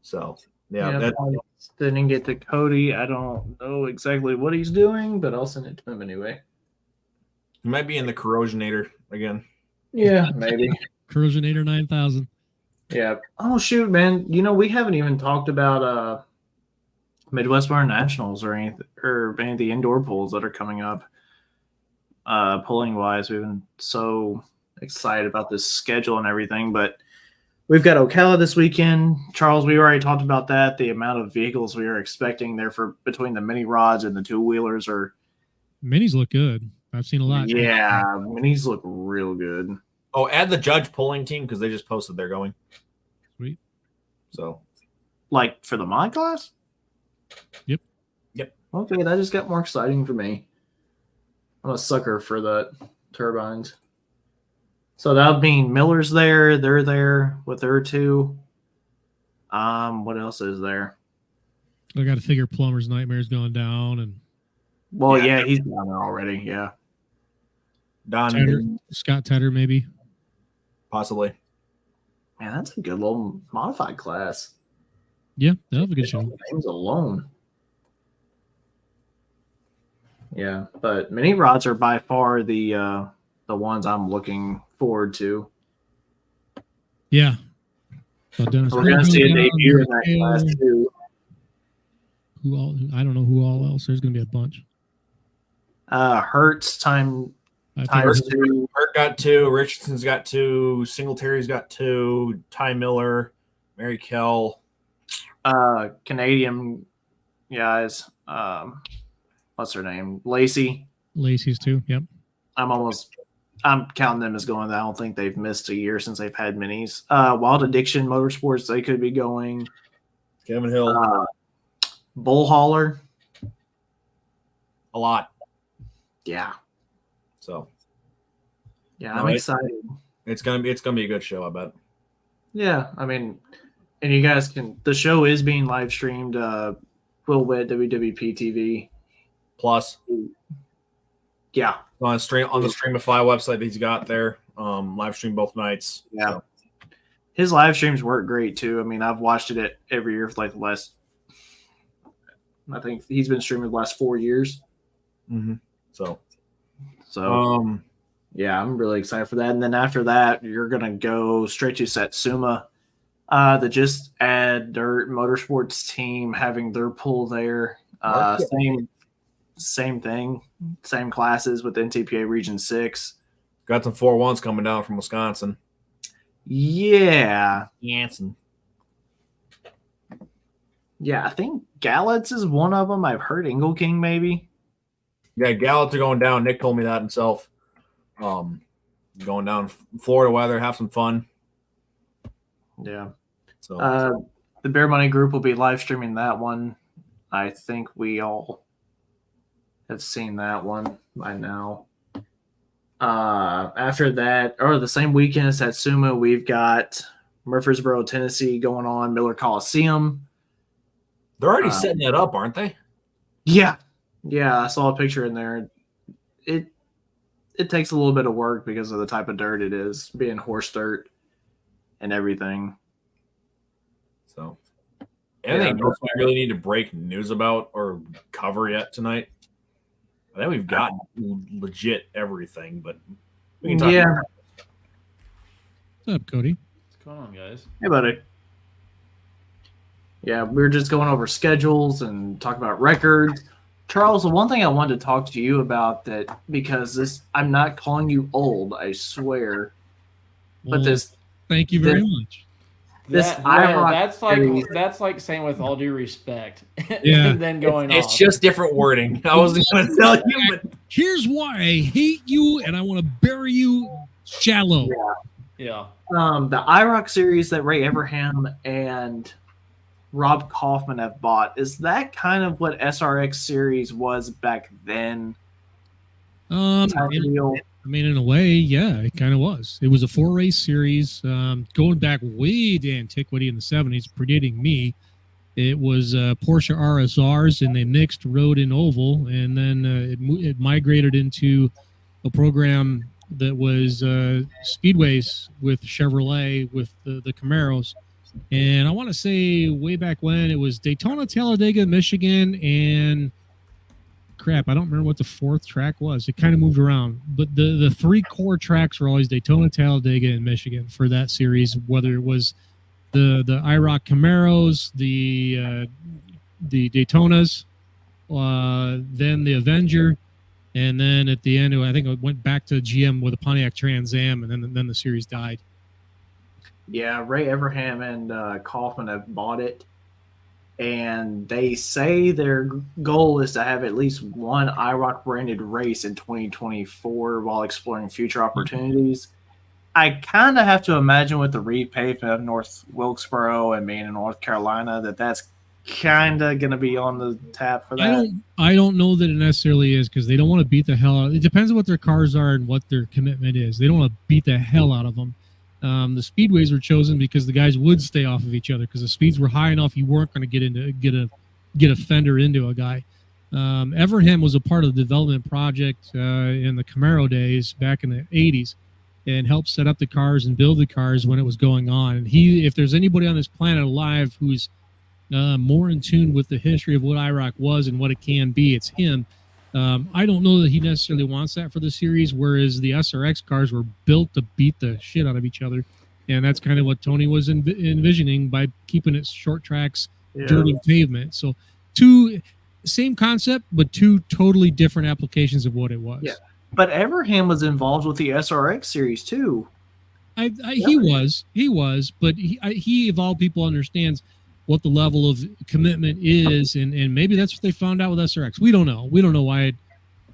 So, yeah. Didn't get to Cody. I don't know exactly what he's doing, but I'll send it to him anyway. He might be in the Corrosionator again. Yeah, maybe. Corrosionator 9000. Yeah. Oh shoot, man. We haven't even talked about Midwest Winter Nationals or any of the indoor pools that are coming up. Pulling wise, we've been so excited about this schedule and everything, but we've got Ocala this weekend. Charles, we already talked about that. The amount of vehicles we are expecting there for between the mini rods and the two wheelers are. Minis look good. I've seen a lot. Yeah, minis look real good. Oh, add the Judge pulling team because they just posted they're going. Sweet. So, like for the mod class? Yep. Okay, that just got more exciting for me. I'm a sucker for the turbines. So that would mean Miller's there. They're there with their two. What else is there? I got to figure Plumber's Nightmare's going down, and he's down there already. Yeah, Scott Tedder maybe, possibly. Man, that's a good little modified class. Yeah, that was a good show. Names alone. Yeah, but mini rods are by far the ones I'm looking forward to. Yeah. We're going to see a debut in that class too. I don't know who all else. There's going to be a bunch. Hertz times two. Hurt got two. Richardson's got two. Singletary's got two. Ty Miller, Mary Kell. Canadian guys. What's her name? Lacey's too. Yep. I'm counting them as going. I don't think they've missed a year since they've had minis. Wild Addiction Motorsports, they could be going. Kevin Hill. Bull Hauler. A lot. Yeah. So. Yeah, I'm excited. It's gonna be a good show, I bet. Yeah, I mean, and you guys can. The show is being live streamed. Will Witt, WWP TV. Plus. Yeah. On the Streamify website that he's got there. Live stream both nights. Yeah. So. His live streams work great too. I mean, I've watched it every year for like the last. I think he's been streaming the last 4 years. Mm-hmm. So. Yeah, I'm really excited for that. And then after that, you're gonna go straight to Satsuma. The Just Add Dirt Motorsports team having their pool there. Same thing, same classes with NTPA Region 6. Got some 4-1s coming down from Wisconsin. Yeah. Jansen. Yeah, I think Gallitz is one of them. I've heard Ingle King maybe. Yeah, Gallitz are going down. Nick told me that himself. Going down Florida weather, have some fun. Yeah. So the Bear Money Group will be live streaming that one. I think we all have seen that one by now. After that, or the same weekend as Satsuma, we've got Murfreesboro, Tennessee going on, Miller Coliseum. They're already setting it up, aren't they? Yeah. Yeah, I saw a picture in there. It takes a little bit of work because of the type of dirt it is, being horse dirt and everything. So, anything else we really need to break news about or cover yet tonight? I think we've got legit everything, but we can talk about it. What's up, Cody? What's going on, guys? Hey, buddy. Yeah, we were just going over schedules and talking about records. Charles, the one thing I wanted to talk to you about that, because I'm not calling you old, I swear. But thank you very much. That's like saying with all due respect. Yeah. And then going on. It's just different wording. I was going to tell you, but here's why I hate you and I want to bury you shallow. Yeah. The IROC series that Ray Evernham and Rob Kauffman have bought, is that kind of what SRX series was back then? In a way, yeah, it kind of was. It was a 4-race series going back way to antiquity in the 70s, predating me. It was Porsche RSRs, and they mixed road and oval, and then it migrated into a program that was speedways with Chevrolet, with the Camaros. And I want to say way back when it was Daytona, Talladega, Michigan, and crap, I don't remember what the fourth track was. It kind of moved around, but the three core tracks were always Daytona, Talladega, and Michigan for that series. Whether it was the IROC Camaros, the Daytonas, then the Avenger, and then at the end, I think it went back to GM with a Pontiac Trans Am, and then the series died. Yeah, Ray Evernham and Kauffman have bought it, and they say their goal is to have at least one IROC branded race in 2024 while exploring future opportunities. I kind of have to imagine with the repavement of North Wilkesboro and being in North Carolina that's kind of going to be on the tap for that. I don't know that it necessarily is, because they don't want to beat the hell out. It depends on what their cars are and what their commitment is. They don't want to beat the hell out of them. The speedways were chosen because the guys would stay off of each other, because the speeds were high enough you weren't going to get a fender into a guy. Evernham was a part of the development project in the Camaro days back in the 80s, and helped set up the cars and build the cars when it was going on. And if there's anybody on this planet alive who's more in tune with the history of what IROC was and what it can be, it's him. I don't know that he necessarily wants that for the series, whereas the SRX cars were built to beat the shit out of each other. And that's kind of what Tony was envisioning by keeping it short tracks, dirt and pavement. So same concept, but two totally different applications of what it was. Yeah. But Evernham was involved with the SRX series too. He was, but he of all people understands what the level of commitment is, and maybe that's what they found out with SRX. We don't know. We don't know why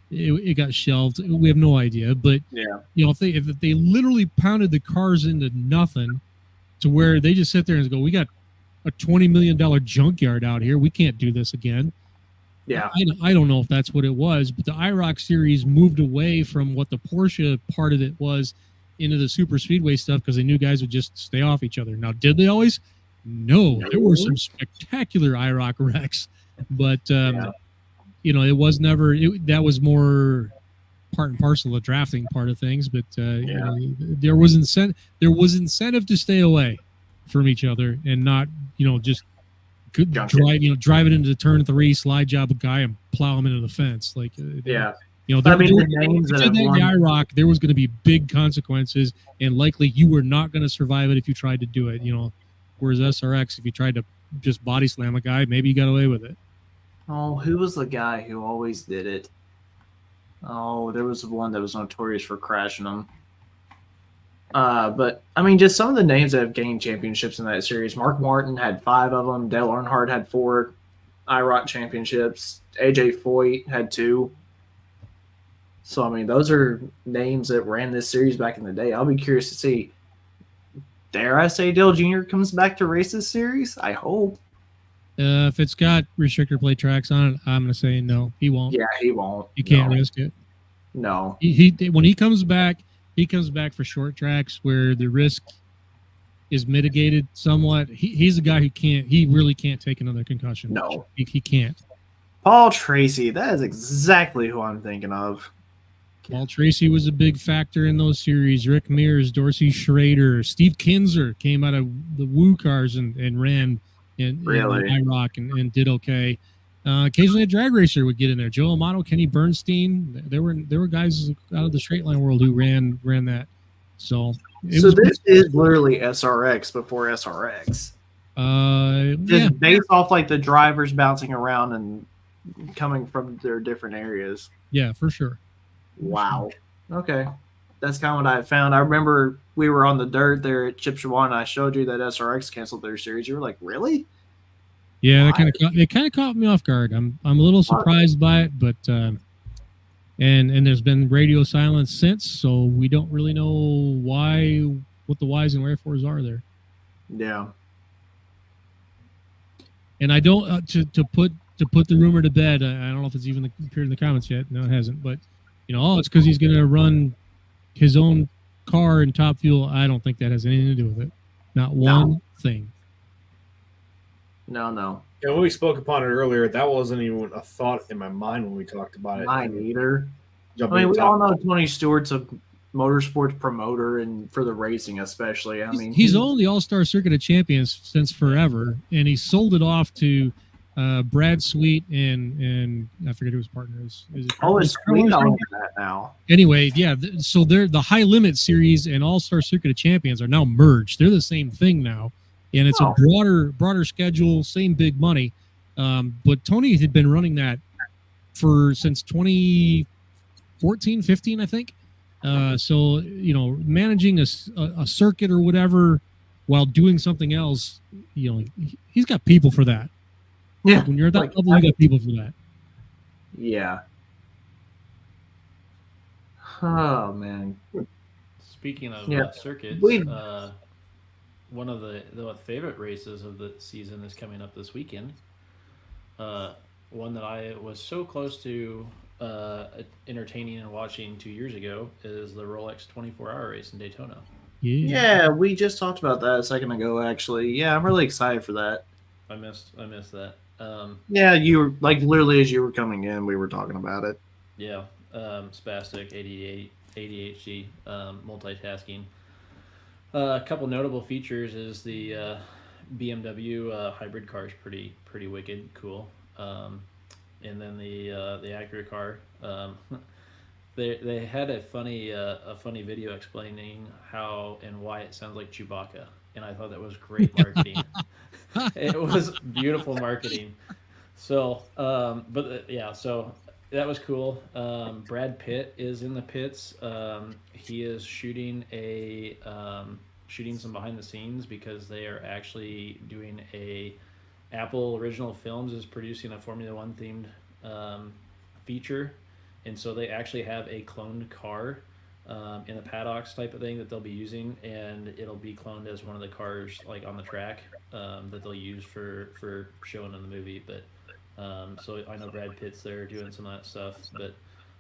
it got shelved. We have no idea. But if they literally pounded the cars into nothing, to where they just sit there and go, we got a $20 million junkyard out here, we can't do this again. Yeah, I don't know if that's what it was, but the IROC series moved away from what the Porsche part of it was into the super speedway stuff, because they knew guys would just stay off each other. Now, did they always? No, there were some spectacular IROC wrecks, but it was never. That was more part and parcel of the drafting part of things. But there was incentive. There was incentive to stay away from each other and not, just drive it into turn 3, slide job a guy and plow him into the fence. Like the if names you did that in IROC, there was going to be big consequences, and likely you were not going to survive it if you tried to do it. Whereas SRX, if you tried to just body slam a guy, maybe you got away with it. Oh, who was the guy who always did it? Oh, there was one that was notorious for crashing them. But I mean, just some of the names that have gained championships in that series. Mark Martin had 5 of them. Dale Earnhardt had 4 IROC championships. AJ Foyt had 2. So I mean, those are names that ran this series back in the day. I'll be curious to see. Dare I say Dale Jr. comes back to race this series? I hope. If it's got restrictor plate tracks on it, I'm going to say no. He won't. Yeah, he won't. You can't risk it. No. When he comes back for short tracks where the risk is mitigated somewhat. He's a guy he really can't take another concussion. No. He can't. Paul Tracy, that is exactly who I'm thinking of. Paul Tracy was a big factor in those series. Rick Mears, Dorsey Schrader, Steve Kinzer came out of the Woo cars and ran in IROC and did okay. Occasionally a drag racer would get in there. Joe Amato, Kenny Bernstein. There were guys out of the straight line world who ran that. So this is literally SRX before SRX. Based off like the drivers bouncing around and coming from their different areas. Yeah, for sure. Wow. Okay. That's kind of what I found. I remember we were on the dirt there at Chippewa, and I showed you that SRX canceled their series. You were like, really? Yeah, it kind of caught me off guard. I'm a little surprised by it, but and there's been radio silence since, so we don't really know what the whys and wherefores are there. Yeah. And I don't to put the rumor to bed. I don't know if it's even appeared in the comments yet. No, it hasn't. But it's because he's going to run his own car in Top Fuel. I don't think that has anything to do with it. Not one thing. No. Yeah, when we spoke upon it earlier, that wasn't even a thought in my mind when we talked about it. Mine either. We all know Tony Stewart's a motorsports promoter, and for the racing especially. I mean, he's owned the All-Star Circuit of Champions since forever, and he sold it off to Brad Sweet and I forget who his partner is. Is it Oh, it's Carlos? Sweet on that now. Anyway, yeah. So they're the High Limit Series and All Star Circuit of Champions are now merged. They're the same thing now, and it's a broader schedule, same big money. But Tony had been running that since 2014, 15, I think. So managing a circuit or whatever while doing something else, he's got people for that. Yeah, when you're at that level, you got people for that. Yeah. Oh man. Speaking of circuits, one of the favorite races of the season is coming up this weekend. One that I was so close to entertaining and watching 2 years ago is the Rolex 24-hour race in Daytona. Yeah, we just talked about that a second ago. Actually, yeah, I'm really excited for that. I missed that. Yeah, you were like literally as you were coming in, we were talking about it. Yeah, spastic, ADHD, multitasking. A couple notable features is the BMW hybrid car is pretty wicked, cool. And then the Acura car. They had a funny video explaining how and why it sounds like Chewbacca, and I thought that was great marketing. It was beautiful marketing. So, so that was cool. Brad Pitt is in the pits. He is shooting some behind the scenes because they are actually doing Apple Original Films is producing a Formula One themed feature, and so they actually have a cloned car in the paddocks type of thing that they'll be using, and it'll be cloned as one of the cars like on the track that they'll use for showing in the movie. But so I know Brad Pitt's there doing some of that stuff, but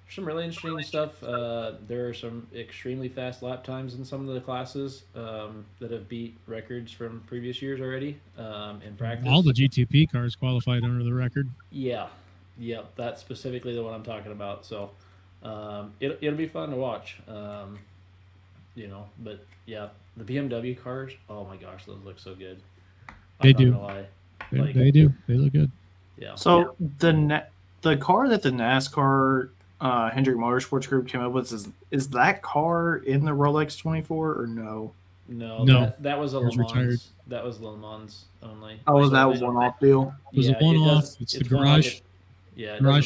some really interesting stuff. There are some extremely fast lap times in some of the classes that have beat records from previous years already in practice. All the GTP cars qualified under the record. Yeah, that's specifically the one I'm talking about. So it'll be fun to watch. But yeah, the BMW cars. Oh my gosh, those look so good. They do. They do. They look good. Yeah. So the car that the NASCAR Hendrick Motorsports Group came up with is that car in the Rolex 24 or no? No. That was a Le Mans. Retired. That was Le Mans only. Oh, that was one-off deal? It was a one-off. It's the Garage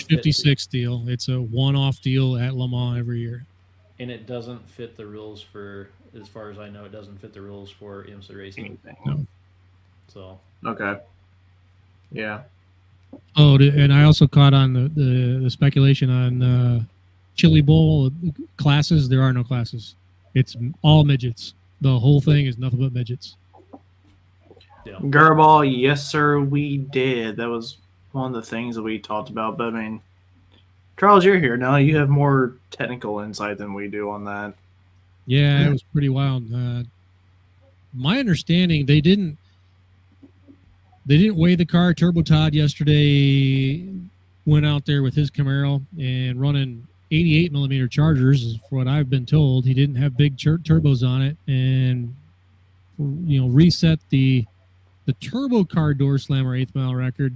56 deal. It's a one-off deal at Le Mans every year. And it doesn't fit the rules for, as far as I know, it doesn't fit the rules for IMSA racing. Anything. No. So. Okay. Yeah. Oh, and I also caught on the speculation on Chili Bowl classes. There are no classes. It's all midgets. The whole thing is nothing but midgets. Yeah. Gurball, yes, sir, we did. That was one of the things that we talked about. But I mean, Charles, you're here now. You have more technical insight than we do on that. Yeah, it was pretty wild. My understanding, they didn't weigh the car. Turbo Todd yesterday went out there with his Camaro and running 88 millimeter chargers, is what I've been told. He didn't have big turbos on it, and reset the turbo car door slammer 8th mile record.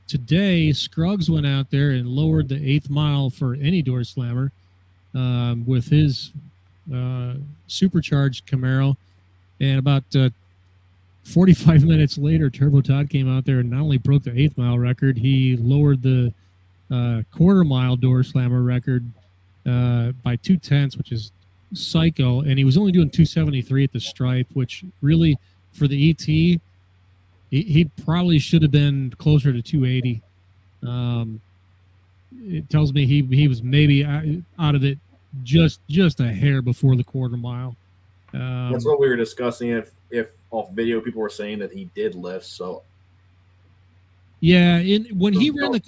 Today, Scruggs went out there and lowered the 8th mile for any door slammer with his supercharged Camaro, and about 45 minutes later, Turbo Todd came out there and not only broke the 8th mile record, he lowered the quarter mile door slammer record by 0.2, which is psycho. And he was only doing 273 at the stripe, which really, for the ET, he probably should have been closer to 280. It tells me he was maybe out of it just a hair before the quarter mile. That's what we were discussing. If off video people were saying that he did lift, so yeah. When he ran the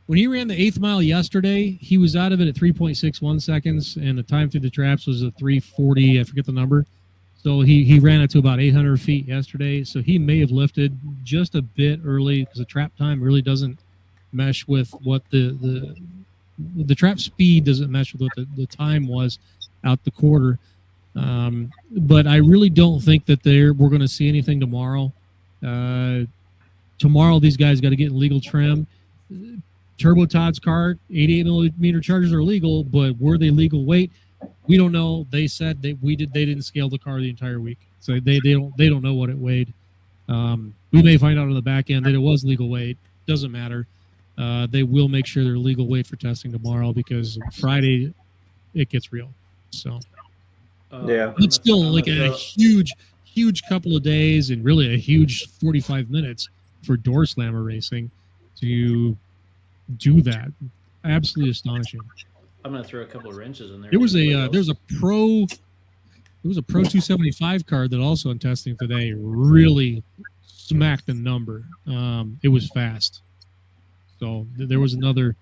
8th mile yesterday, he was out of it at 3.61 seconds, and the time through the traps was a 3:40. I forget the number. So he ran it to about 800 feet yesterday. So he may have lifted just a bit early because the trap time really doesn't mesh with what the trap speed doesn't mesh with what the time was out the quarter. But I really don't think that we're going to see anything tomorrow. tomorrow these guys got to get in legal trim. Turbo Todd's car, 88 millimeter chargers are legal, but were they legal weight? We don't know. They said they didn't scale the car the entire week, so they don't know what it weighed. We may find out on the back end that it was legal weight. Doesn't matter. They will make sure they're legal weight for testing tomorrow, because Friday it gets real. So Yeah. it's still like a huge couple of days, and really a huge 45 minutes for door slammer racing to do that. Absolutely astonishing. I'm gonna throw a couple of wrenches in there. There was a pro 275 card that also in testing today really smacked the number. It was fast. So there was another,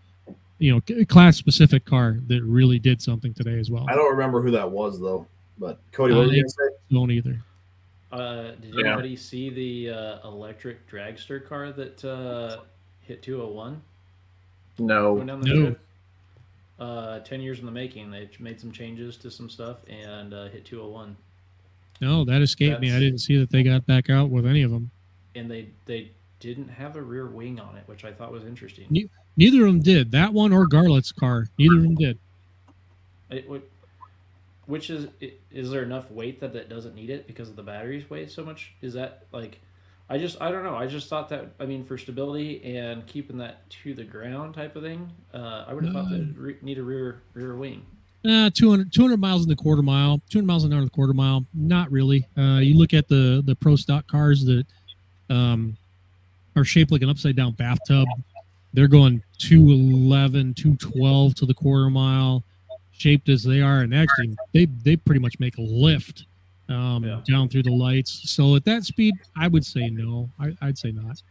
class specific car that really did something today as well. I don't remember who that was though. But Cody, what were you gonna say? Don't either. Did anybody see the electric dragster car that hit 201? No. Going down the strip? 10 years in the making. They made some changes to some stuff and hit 201. No, that escaped me. I didn't see that they got back out with any of them. And they didn't have a rear wing on it, which I thought was interesting. Neither of them did. That one or Garlett's car. Neither of them did. Which is there enough weight that it doesn't need it because of the batteries weigh so much? Is that like, I don't know. I just thought that, for stability and keeping that to the ground type of thing, I would have thought that need a rear wing. 200 miles in the quarter mile, 200 miles an hour in the quarter mile. Not really. You look at the pro stock cars that are shaped like an upside down bathtub. They're going 211, 212 to the quarter mile, shaped as they are, and actually they pretty much make a lift down through the lights. So at that speed, I would say no. I'd say not.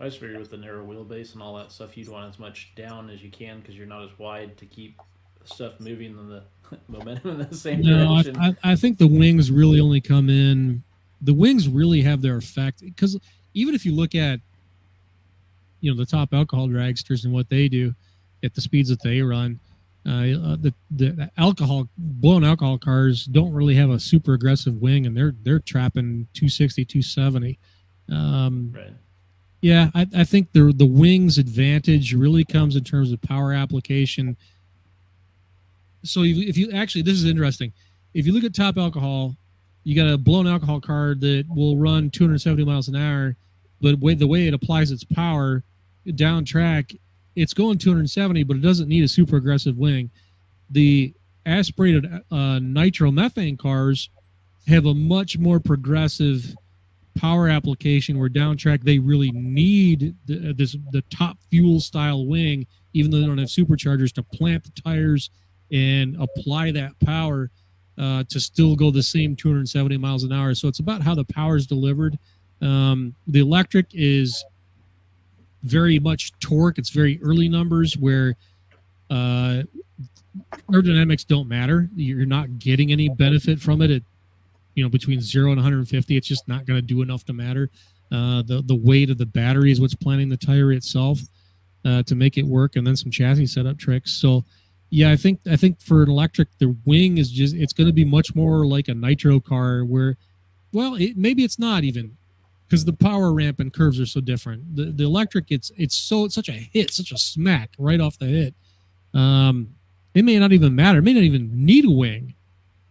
I just figured with the narrow wheelbase and all that stuff, you'd want as much down as you can because you're not as wide to keep stuff moving in the momentum in the same direction. I think the wings really only come in. The wings really have their effect, because even if you look at the top alcohol dragsters and what they do at the speeds that they run, the blown alcohol cars don't really have a super aggressive wing, and they're trapping 260, 270. Right. Yeah, I think the wings advantage really comes in terms of power application. So if you actually, this is interesting. If you look at top alcohol, you got a blown alcohol car that will run 270 miles an hour, but the way it applies its power down track, it's going 270, but it doesn't need a super aggressive wing. The aspirated nitromethane cars have a much more progressive power application, where down track they really need the top fuel style wing, even though they don't have superchargers, to plant the tires and apply that power to still go the same 270 miles an hour. So it's about how the power is delivered. The electric is very much torque. It's very early numbers where aerodynamics don't matter. You're not getting any benefit from it at between 0 and 150. It's just not going to do enough to matter. The weight of the battery is what's planting the tire itself to make it work, and then some chassis setup tricks. So yeah, I think for an electric, the wing is it's going to be much more like a nitro car, where, well, maybe it's not even, because the power ramp and curves are so different. The electric, it's such a hit, such a smack right off the hit. It may not even matter. It may not even need a wing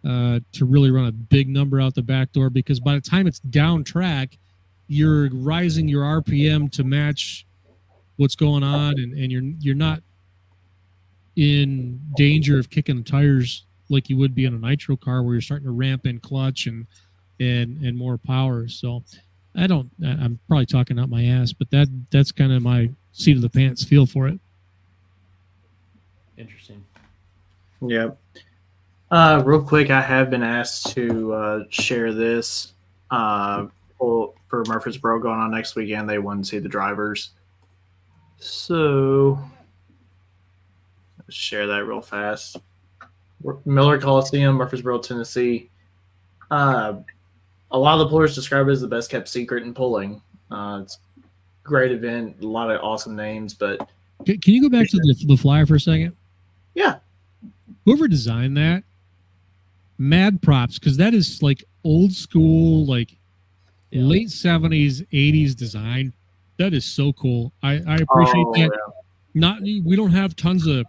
to really run a big number out the back door, because by the time it's down track, you're rising your RPM to match what's going on, and you're not in danger of kicking the tires like you would be in a nitro car, where you're starting to ramp in clutch and more power. So I'm probably talking out my ass, but that's kind of my seat of the pants feel for it. Interesting. Yeah. Real quick, I have been asked to share this for Murfreesboro going on next weekend. They want to see the drivers. So let's share that real fast. Miller Coliseum, Murfreesboro, Tennessee. A lot of the pullers describe it as the best kept secret in pulling. It's a great event, a lot of awesome names, but can you go back to the flyer for a second? Yeah. Whoever designed that, mad props, because that is like old school, like late 70s, 80s design. That is so cool. I appreciate that. Yeah. We don't have tons of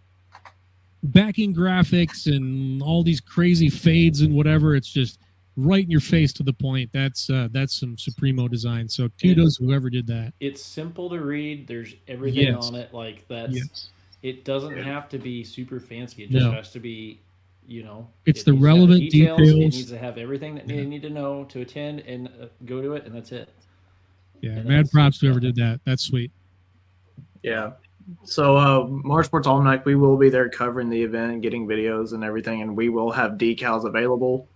backing graphics and all these crazy fades and whatever. It's just right in your face to the point. That's some Supremo design. So kudos whoever did that. It's simple to read. There's everything Yes. on it. Like that's. Yes. It doesn't have to be super fancy. It just No. has to be, It's it the needs to have relevant It details. needs to have everything that you need to know to attend and go to it, and that's it. Yeah, And mad that's- props to whoever did that. That's sweet. Yeah. So Motorsports Almanac, we will be there covering the event, getting videos and everything, and we will have decals available.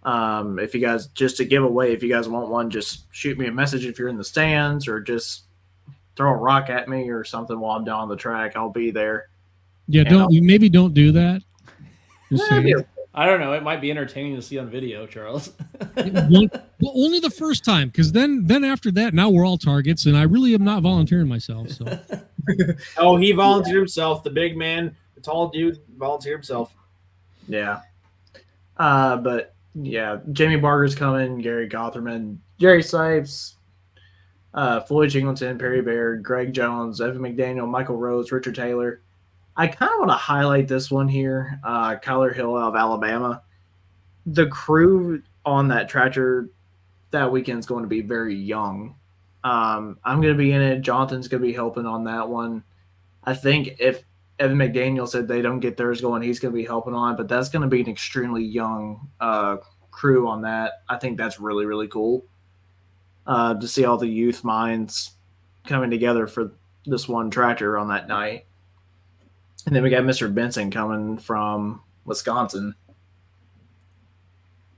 If you guys, just to give away, if you guys want one, just shoot me a message if you're in the stands, or just throw a rock at me or something while I'm down on the track. I'll be there. Yeah, don't do that. Just saying. I don't know. It might be entertaining to see on video, Charles. Well, only the first time, because then after that, now we're all targets, and I really am not volunteering myself. So Oh, he volunteered himself. The big man, the tall dude, volunteered himself. Yeah. But yeah, Jamie Barger's coming, Gary Gotherman, Jerry Sipes, Floyd Jingleton, Perry Baird, Greg Jones, Evan McDaniel, Michael Rose, Richard Taylor. I kind of want to highlight this one here. Kyler Hill out of Alabama. The crew on that tractor that weekend is going to be very young. I'm going to be in it. Jonathan's going to be helping on that one. I think if Evan McDaniel said they don't get theirs going, he's going to be helping on it, but that's going to be an extremely young crew on that. I think that's really, really cool to see all the youth minds coming together for this one tractor on that night. And then we got Mr. Benson coming from Wisconsin.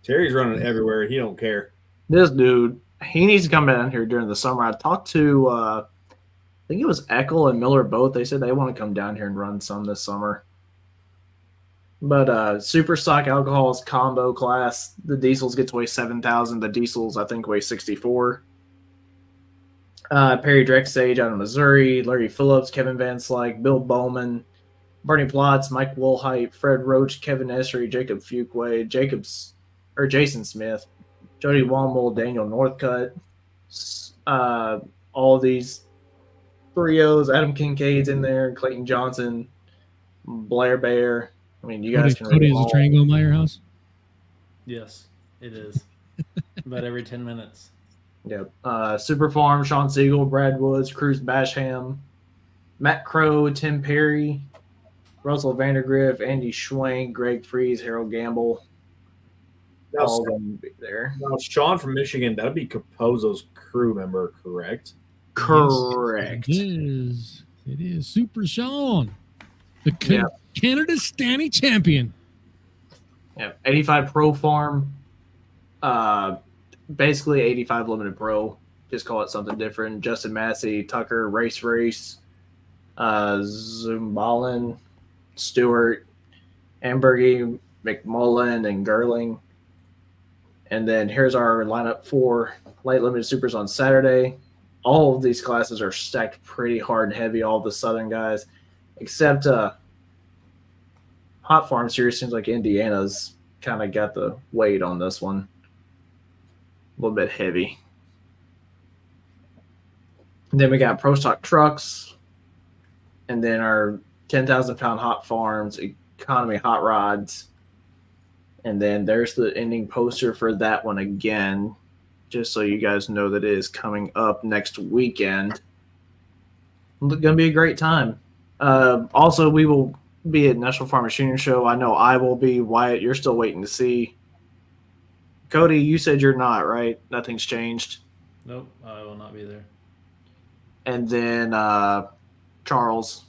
Terry's running everywhere. He don't care. This dude, he needs to come down here during the summer. I talked to, I think it was Eckel and Miller both. They said they want to come down here and run some this summer. But super stock alcohols combo class, the diesels get to weigh 7,000. The diesels, I think, weigh 64. Perry Drexage out of Missouri, Larry Phillips, Kevin Van Slyke, Bill Bowman, Bernie Plotz, Mike Woolhype, Fred Roach, Kevin Essery, Jacob Fuquay, Jason Smith, Jody Womble, Daniel Northcutt, all these 3-0s, Adam Kincaid's in there, Clayton Johnson, Blair Bear. I mean, you guys can read Cody, them is all. a train going by your house? Yes, it is. About every 10 minutes. Yep. Super Farm, Sean Siegel, Brad Woods, Cruz Basham, Matt Crow, Tim Perry, Russell Vandergriff, Andy Schwank, Greg Freeze, Harold Gamble. Now, All of them be there. now, Sean from Michigan, that'd be Capozzo's crew member, correct? Correct. Yes, it is. It is Super Sean, the Yeah. Canada Stanny champion. Yeah. 85 Pro Farm. Basically 85 Limited Pro. Just call it something different. Justin Massey, Tucker, Race, Zumbalin, Stewart, Ambergy, McMullen, and Gerling. And then here's our lineup for light limited supers on Saturday. All of these classes are stacked pretty hard and heavy, all the Southern guys, except Hot Farm Series seems like Indiana's kind of got the weight on this one. A little bit heavy. And then we got Pro Stock Trucks, and then our 10,000-pound Hot Farms, Economy Hot Rods. And then there's the ending poster for that one again, just so you guys know that it is coming up next weekend. It's going to be a great time. Also, we will be at National Farm Machinery Show. I know I will be. Wyatt, you're still waiting to see. Cody, you said you're not, right? Nothing's changed. Nope, I will not be there. And then Charles.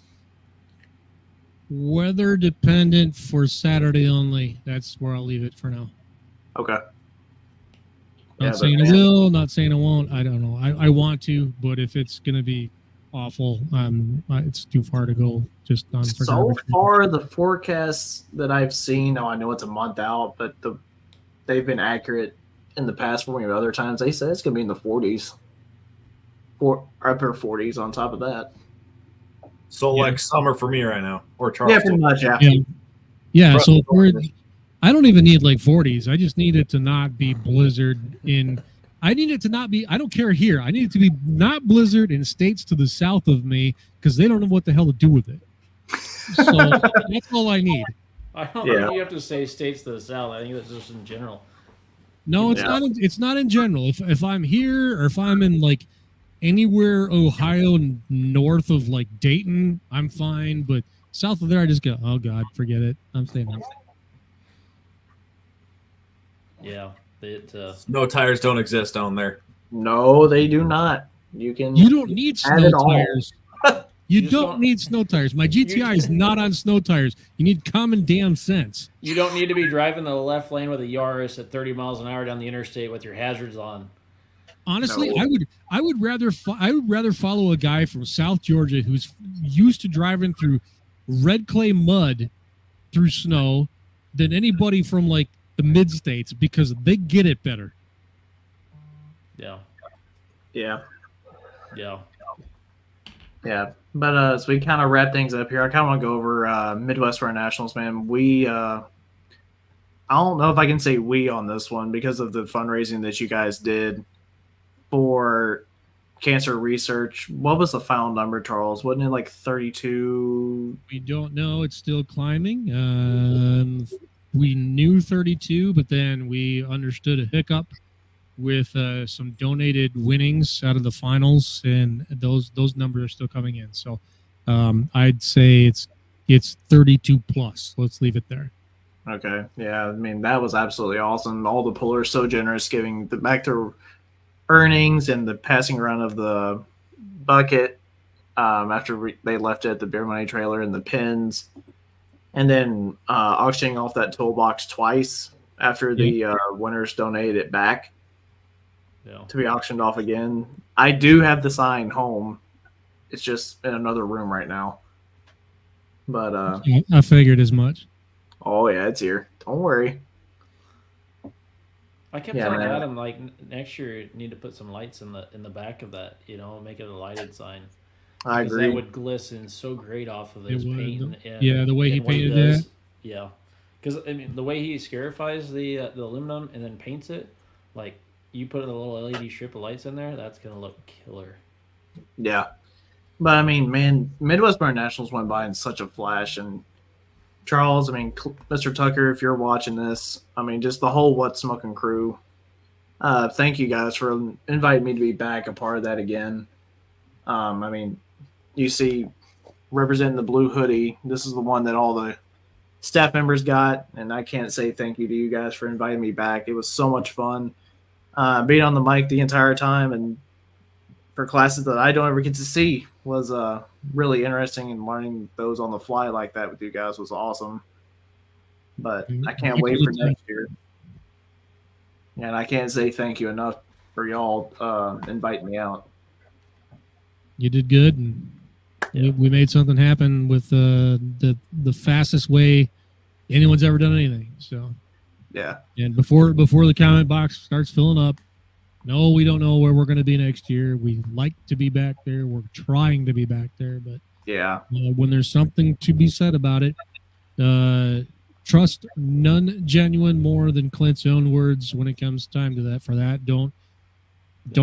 Weather dependent for Saturday only. That's where I'll leave it for now. Okay. Not saying I will, not saying I won't. I don't know. I want to, but if it's going to be awful, it's too far to go. Just on So far, the forecasts that I've seen, I know it's a month out, but they've been accurate in the past for me. Other times, they say it's going to be in the 40s, upper 40s on top of that. So like summer for me right now, or Charles. Yeah, pretty much. Yeah. Yeah. So I don't even need like 40s. I just need it to not be blizzard in I need it to not be. I don't care here. I need it to be not blizzard in states to the south of me because they don't know what the hell to do with it. So that's all I need. I don't Yeah. think you have to say states to the south. I think that's just in general. No, it's Yeah. not. It's not in general. If I'm here or if I'm in like anywhere Ohio north of like Dayton, I'm fine. But south of there, I just go, oh God, forget it. I'm staying home. Yeah. It, No tires don't exist down there. No, they do not. You can. You don't need Add snow it all. tires. You just don't don't- need snow tires. My GTI is not on snow tires. You need common damn sense. you don't need to be driving the left lane with a Yaris at 30 miles an hour down the interstate with your hazards on. Honestly, No. I would rather follow a guy from South Georgia who's used to driving through red clay mud through snow than anybody from like the mid states because they get it better. Yeah. Yeah. Yeah. Yeah. But as we kind of wrap things up here, I kind of want to go over Midwest Run Nationals, man. I don't know if I can say we on this one because of the fundraising that you guys did for cancer research. What was the final number, Charles? Wasn't it like 32? We don't know. It's still climbing. We knew 32, but then we understood a hiccup with some donated winnings out of the finals, and those numbers are still coming in. So I'd say it's 32 plus. Let's leave it there. Okay. Yeah. I mean, that was absolutely awesome. All the pullers so generous giving back their earnings and the passing around of the bucket after they left it at the beer money trailer and the pins, and then auctioning off that toolbox twice after the winners donated it back to be auctioned off again. I do have the sign home. It's just in another room right now. But I figured as much. Oh yeah, it's here. Don't worry. I kept telling Adam like next year you need to put some lights in the back of that, make it a lighted sign. I agree. That would glisten so great off of his paint. The way he painted that. Yeah, because I mean the way he scarifies the aluminum and then paints it, like you put a little LED strip of lights in there, that's gonna look killer. Yeah, but I mean, man, Midwest Burn Nationals went by in such a flash, and Charles, I mean, Mr. Tucker, if you're watching this, I mean, just the whole What Smoking crew. Thank you guys for inviting me to be back a part of that again. I mean, you see, representing the blue hoodie, this is the one that all the staff members got, and I can't say thank you to you guys for inviting me back. It was so much fun being on the mic the entire time, and for classes that I don't ever get to see was really interesting, and learning those on the fly like that with you guys was awesome. But I can't wait for next year. And I can't say thank you enough for y'all inviting me out. You did good, and we made something happen with the fastest way anyone's ever done anything. So yeah. And before the comment box starts filling up, no, we don't know where we're going to be next year. We like to be back there. We're trying to be back there, but yeah, when there's something to be said about it, trust none genuine more than Clint's own words when it comes time to that. For that, don't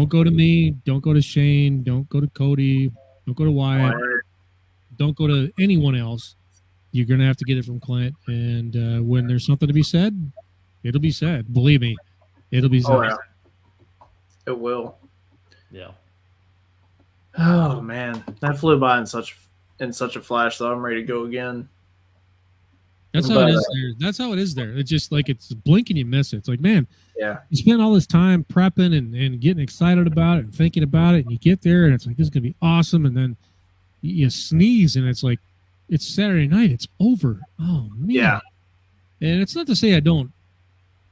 go to me. Don't go to Shane. Don't go to Cody. Don't go to Wyatt. Don't go to anyone else. You're going to have to get it from Clint. And when there's something to be said, it'll be said. Believe me, it'll be said. Oh, yeah. It will. Yeah. Oh man, that flew by in such a flash. Though I'm ready to go again. That's how it is there. That's how it is there. It's just like it's blink and you miss it. It's like, man, yeah, you spend all this time prepping and getting excited about it and thinking about it, and you get there and it's like, this is gonna be awesome, and then you sneeze and it's like, it's Saturday night. It's over. Oh man. Yeah. And it's not to say I don't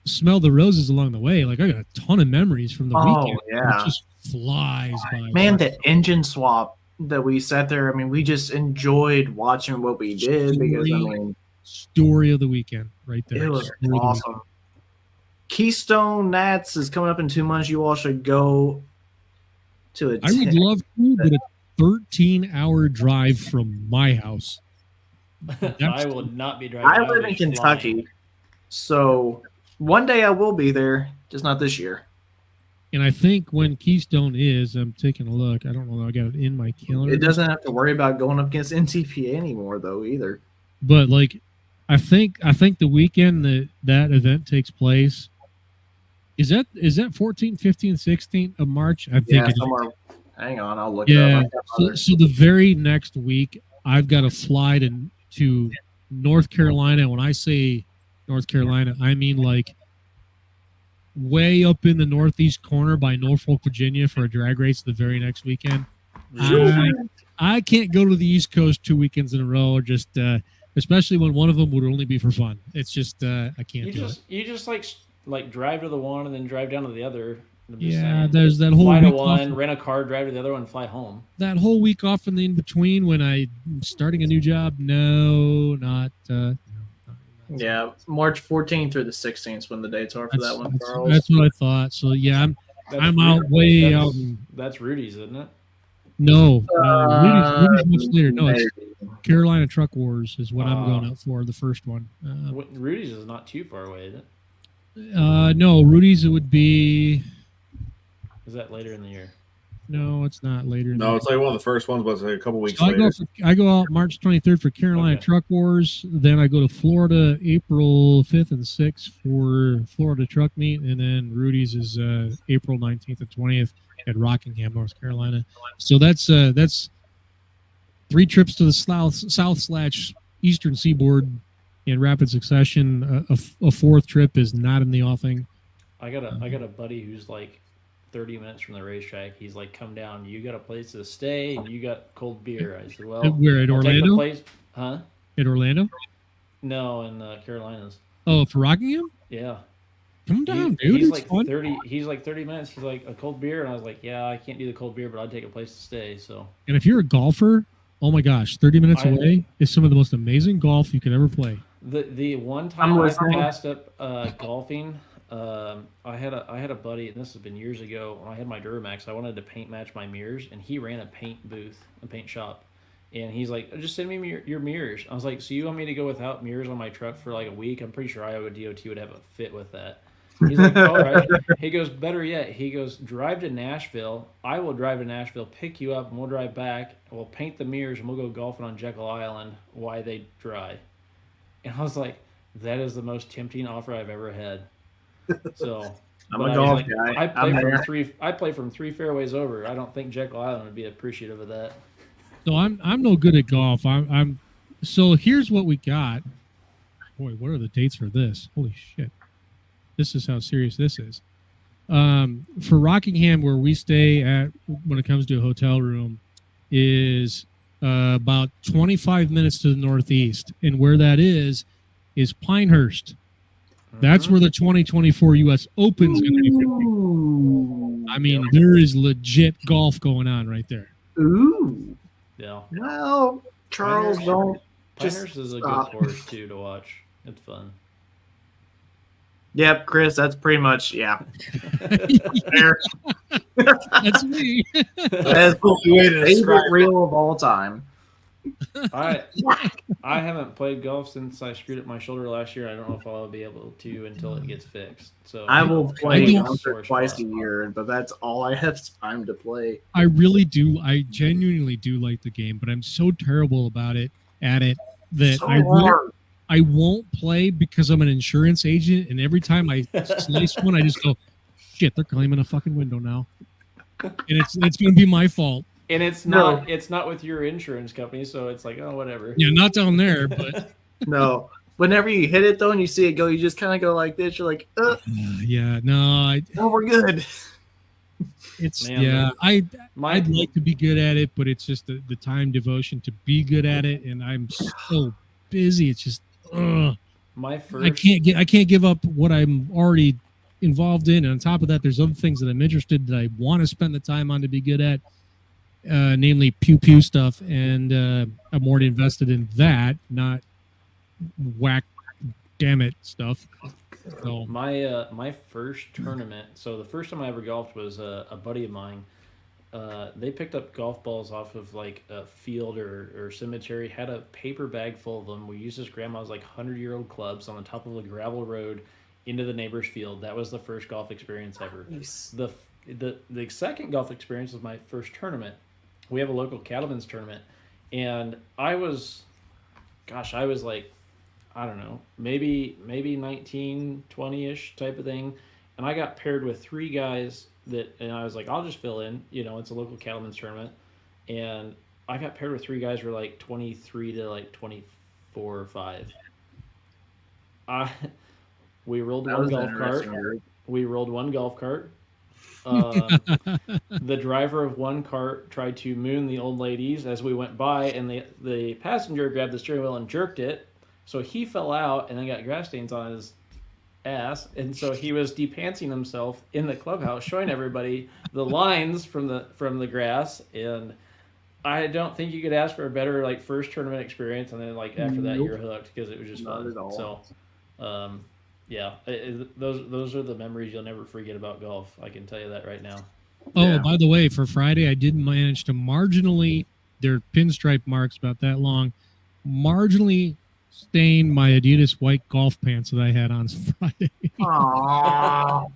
smell the roses along the way. Like I got a ton of memories from the weekend. Yeah. It just flies by. Man, the engine swap that we sat there. I mean, we just enjoyed watching what we did because I mean, story of the weekend right there. It was awesome. Keystone Nats is coming up in 2 months. You all should go to it. I would love to, but a 13-hour drive from my house. I will not be driving. I live in Kentucky, so one day I will be there, just not this year. And I think when Keystone is, I'm taking a look. I don't know. I got it in my calendar. It doesn't have to worry about going up against NTPA anymore, though, either. But like, I think the weekend that event takes place is that 14th, 15th, 16th of March. I think Yeah, it is. somewhere. Hang on, I'll look Yeah. it up. So the very next week, I've got to fly to North Carolina. When I say North Carolina, I mean like way up in the northeast corner by Norfolk, Virginia, for a drag race the very next weekend. I can't go to the East Coast 2 weekends in a row, or just especially when one of them would only be for fun. It's just I can't do it. You just like drive to the one and then drive down to the other. Yeah, there's that whole fly to week one, off, rent a car, drive to the other one, fly home. that whole week off in the in between when I'm starting a new job. No, not. Yeah, March 14th through the 16th when the dates are for that one, Charles. That's what I thought. So yeah, I'm out way out. That's Rudy's, isn't it? No, Rudy's much later. No, it's Carolina Truck Wars is what I'm going out for, the first one. Rudy's is not too far away, is it? No, Rudy's it would be. Is that later in the year? No, it's not later. No, it's like one of the first ones, but it's like a couple weeks so later. I go out March 23rd for Carolina Truck Wars. Then I go to Florida April 5th and 6th for Florida Truck Meet, and then Rudy's is April 19th and 20th at Rockingham, North Carolina. So that's 3 trips to the south/eastern seaboard in rapid succession. A 4th trip is not in the offing. I got a buddy who's like 30 minutes from the racetrack. He's like, come down. You got a place to stay, and you got cold beer. I said, well, where at Orlando? Huh? At Orlando? No, in Carolinas. Oh, for Rockingham? Yeah. Come down, dude. He's like 30. He's like 30 minutes. He's like, a cold beer, and I was like, yeah, I can't do the cold beer, but I'd take a place to stay. So. And if you're a golfer, oh my gosh, 30 minutes away is some of the most amazing golf you could ever play. The one time I passed up golfing. I had a buddy, and this has been years ago. When I had my Duramax, I wanted to paint match my mirrors, and he ran a paint shop, and he's like, "Just send me your mirrors." I was like, "So you want me to go without mirrors on my truck for like a week?" I'm pretty sure Iowa DOT would have a fit with that. He's like, "All right." He goes, "Better yet," he goes, "Drive to Nashville. I will drive to Nashville, pick you up, and we'll drive back. We'll paint the mirrors, and we'll go golfing on Jekyll Island while they dry." And I was like, "That is the most tempting offer I've ever had." So I'm a golf guy. I play from 3 fairways over. I don't think Jekyll Island would be appreciative of that. So I'm no good at golf. I'm so here's what we got. Boy, what are the dates for this? Holy shit. This is how serious this is. For Rockingham, where we stay at when it comes to a hotel room, is about 25 minutes to the northeast. And where that is Pinehurst. That's where the 2024 U.S. Open's going to be. I mean, there is legit golf going on right there. Ooh. Yeah. Well, Charles, Pinehurst is a good course, too, to watch. It's fun. Yep, Chris, that's pretty much, yeah. That's me. That's the favorite reel of all time. I haven't played golf since I screwed up my shoulder last year. I don't know if I'll be able to until it gets fixed. So I will play once or twice a year, but that's all I have time to play. I really do. I genuinely do like the game, but I'm so terrible about it that I won't play because I'm an insurance agent, and every time I slice one, I just go, shit, they're claiming a fucking window now, and it's going to be my fault. And it's not with your insurance company, so it's like, oh, whatever. Yeah, not down there, but no. Whenever you hit it though, and you see it go, you just kind of go like this. You're like, yeah, no, we're good. It's I'd like to be good at it, but it's just the time devotion to be good at it, and I'm so busy. It's just, I can't give up what I'm already involved in, and on top of that, there's other things that I'm interested that I want to spend the time on to be good at. Namely pew stuff, and I'm already invested in that, not whack damn it stuff. So my first tournament. So the first time I ever golfed was a buddy of mine. They picked up golf balls off of like a field or cemetery. Had a paper bag full of them. We used his grandma's like 100-year-old clubs on the top of a gravel road into the neighbor's field. That was the first golf experience ever. Nice. the second golf experience was my first tournament. We have a local cattlemen's tournament, and I was like, I don't know, maybe 19, 20-ish type of thing, and I got paired with three guys and I was like, I'll just fill in. It's a local cattlemen's tournament, and I got paired with three guys who were like 23 to like 24 or 5. I we rolled That one was an golf cart. interesting group. We rolled one golf cart. The driver of one cart tried to moon the old ladies as we went by, and the passenger grabbed the steering wheel and jerked it. So he fell out and then got grass stains on his ass, and so he was depantsing himself in the clubhouse, showing everybody the lines from the grass. And I don't think you could ask for a better like first tournament experience, and then like after that Nope. you're hooked because it was just Not fun. at all. So, yeah, those are the memories you'll never forget about golf. I can tell you that right now. Oh, Yeah. by the way, for Friday, I did manage to marginally, their pinstripe marks about that long, marginally stain my Adidas white golf pants that I had on Friday. Aw,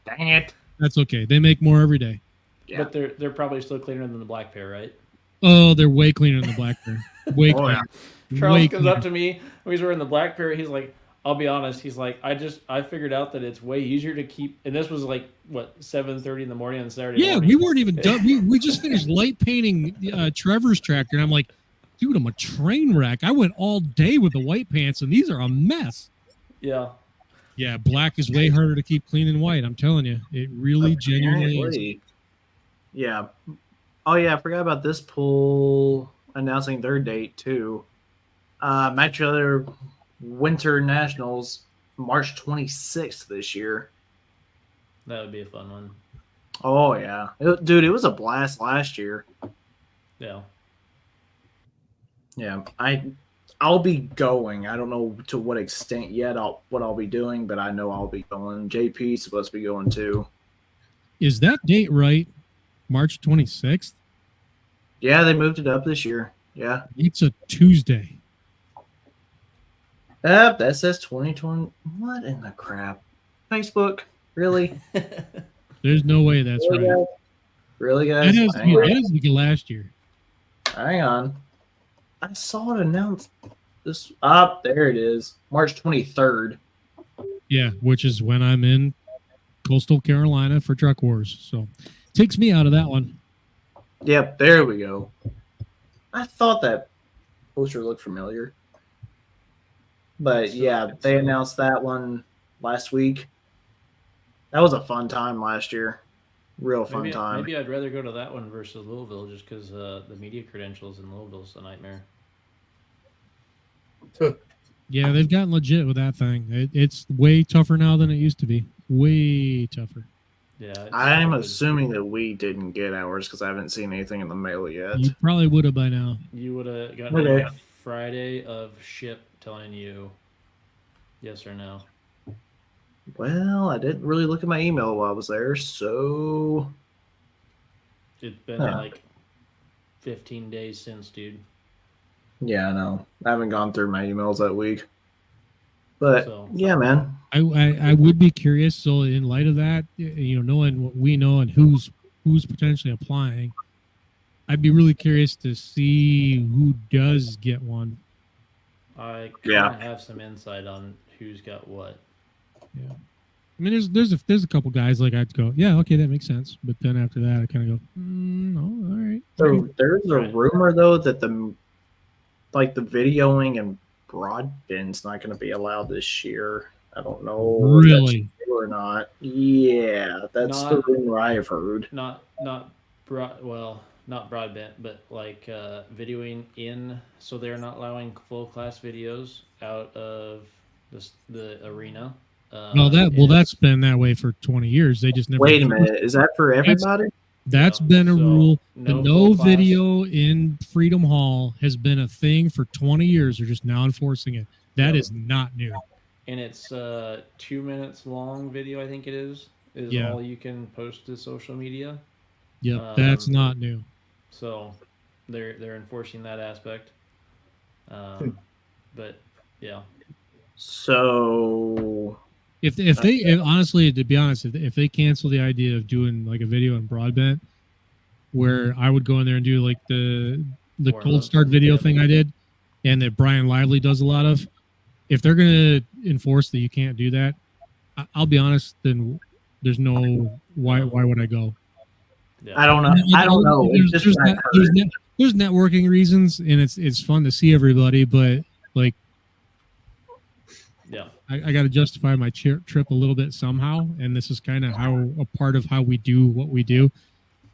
dang it. That's okay. They make more every day. Yeah. But they're probably still cleaner than the black pair, right? Oh, they're way cleaner than the black pair. Way Oh, yeah. cleaner. Charles Way comes up cleaner. to me when he's wearing the black pair. He's like, I'll be honest. He's like, I figured out that it's way easier to keep. And this was like what 7:30 in the morning on Saturday. Yeah, morning. we weren't even done. We just finished light painting Trevor's tractor, and I'm like, dude, I'm a train wreck. I went all day with the white pants, and these are a mess. Yeah. Yeah, black is way harder to keep clean than white. I'm telling you, it really genuinely is. Apparently. Yeah. Oh yeah, I forgot about this pool announcing their date too. Match Winter Nationals, March 26th this year. That would be a fun one. Oh yeah, dude, it was a blast last year. Yeah. Yeah, I'll be going. I don't know to what extent yet. What I'll be doing, but I know I'll be going. JP's supposed to be going too. Is that date right? March 26th? Yeah, they moved it up this year. Yeah. It's a Tuesday. That says 2020. What in the crap? Facebook? Really? There's no way that's Really, right. guys? Really, That guys? is, Hang on. that is like last year. Hang on. I saw it announced. This up there it is. March 23rd. Yeah, which is when I'm in coastal Carolina for Truck Wars. So takes me out of that one. Yep, there we go. I thought that poster looked familiar. But yeah, they announced that one last week. That was a fun time last year. Real fun time. Maybe I'd rather go to that one versus Louisville just because the media credentials in Louisville's a nightmare. Yeah, they've gotten legit with that thing. It's way tougher now than it used to be. Way tougher. Yeah. I'm assuming that we didn't get ours because I haven't seen anything in the mail yet. You probably would have by now. You would have gotten Okay. a Friday of ship telling you yes or no. Well, I didn't really look at my email while I was there, so It's been Huh. like 15 days since, dude. yeah, I know. I haven't gone through my emails that week. But So- yeah, man. I would be curious. So in light of that, knowing what we know and who's potentially applying, I'd be really curious to see who does get one. I Yeah. kind of have some insight on who's got what. Yeah. I mean, there's a couple guys like I'd go, yeah, okay, that makes sense. But then after that, I kind of go, no, all right. So there's a Right. rumor though that the videoing and broadband's not going to be allowed this year. I don't know if Really? that's true or not. Yeah, that's the Not- rumor I've heard. Not broadband, but like videoing in. So they're not allowing full class videos out of the arena. That's been that way for 20 years. They just never. Wait a minute, is that for everybody? That's No. been a So, rule. The no no full class. video in Freedom Hall has been a thing for 20 years. They're just now enforcing it. That Yep. is not new. And it's 2 minutes long video. I think it is Yeah. all you can post to social media. Yep, that's not new. So they're enforcing that aspect. But yeah, So honestly, to be honest, if they cancel the idea of doing like a video on broadband, where I would go in there and do like the cold start video thing I did, and that Brian Lively does a lot of, if they're gonna enforce that you can't do that, I'll be honest, then there's no why would I go? I don't know. I don't know. There's networking reasons, and it's fun to see everybody, but like, yeah, I got to justify my trip a little bit somehow, and this is kind of a part of how we do what we do.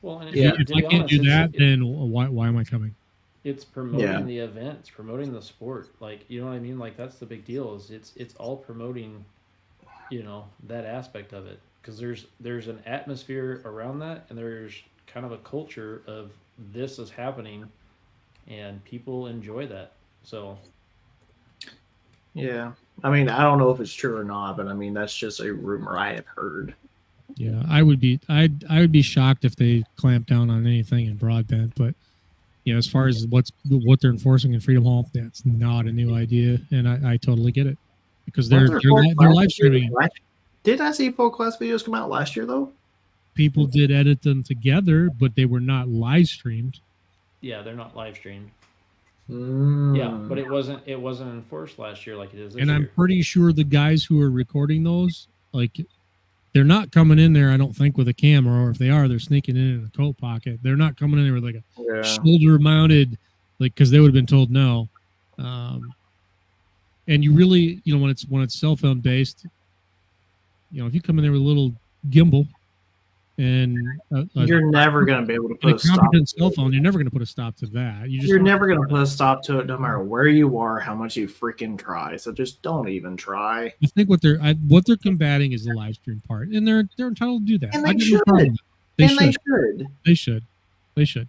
Well, and if I can't do that, then why am I coming? It's promoting the event, it's promoting the sport. Like, you know what I mean? Like, that's the big deal. Is it's all promoting, that aspect of it, because there's an atmosphere around that, and there's kind of a culture of this is happening, and people enjoy that. So, yeah, I mean, I don't know if it's true or not, but I mean, that's just a rumor I have heard. Yeah, I would be shocked if they clamp down on anything in broadband, but as far as what they're enforcing in Freedom Hall, that's not a new idea, and I totally get it, because they're live streaming. Did I see full class videos come out last year though? People did edit them together, but they were not live streamed. Yeah, they're not live streamed. Mm. Yeah, but it wasn't enforced last year like it is this and year. I'm pretty sure the guys who are recording those, like, they're not coming in there, I don't think, with a camera, or if they are, they're sneaking in a coat pocket. They're not coming in there with like a shoulder mounted, like, because they would have been told no. And you really, when it's cell phone based, if you come in there with a little gimbal and you're never going to be able to put a stop to cell phone, you're never going to put a stop to that. You're never going to put a stop to it, no matter where you are, how much you freaking try. So just don't even try. I think what they're combating is the live stream part, and they're entitled to do that. And they should. They should.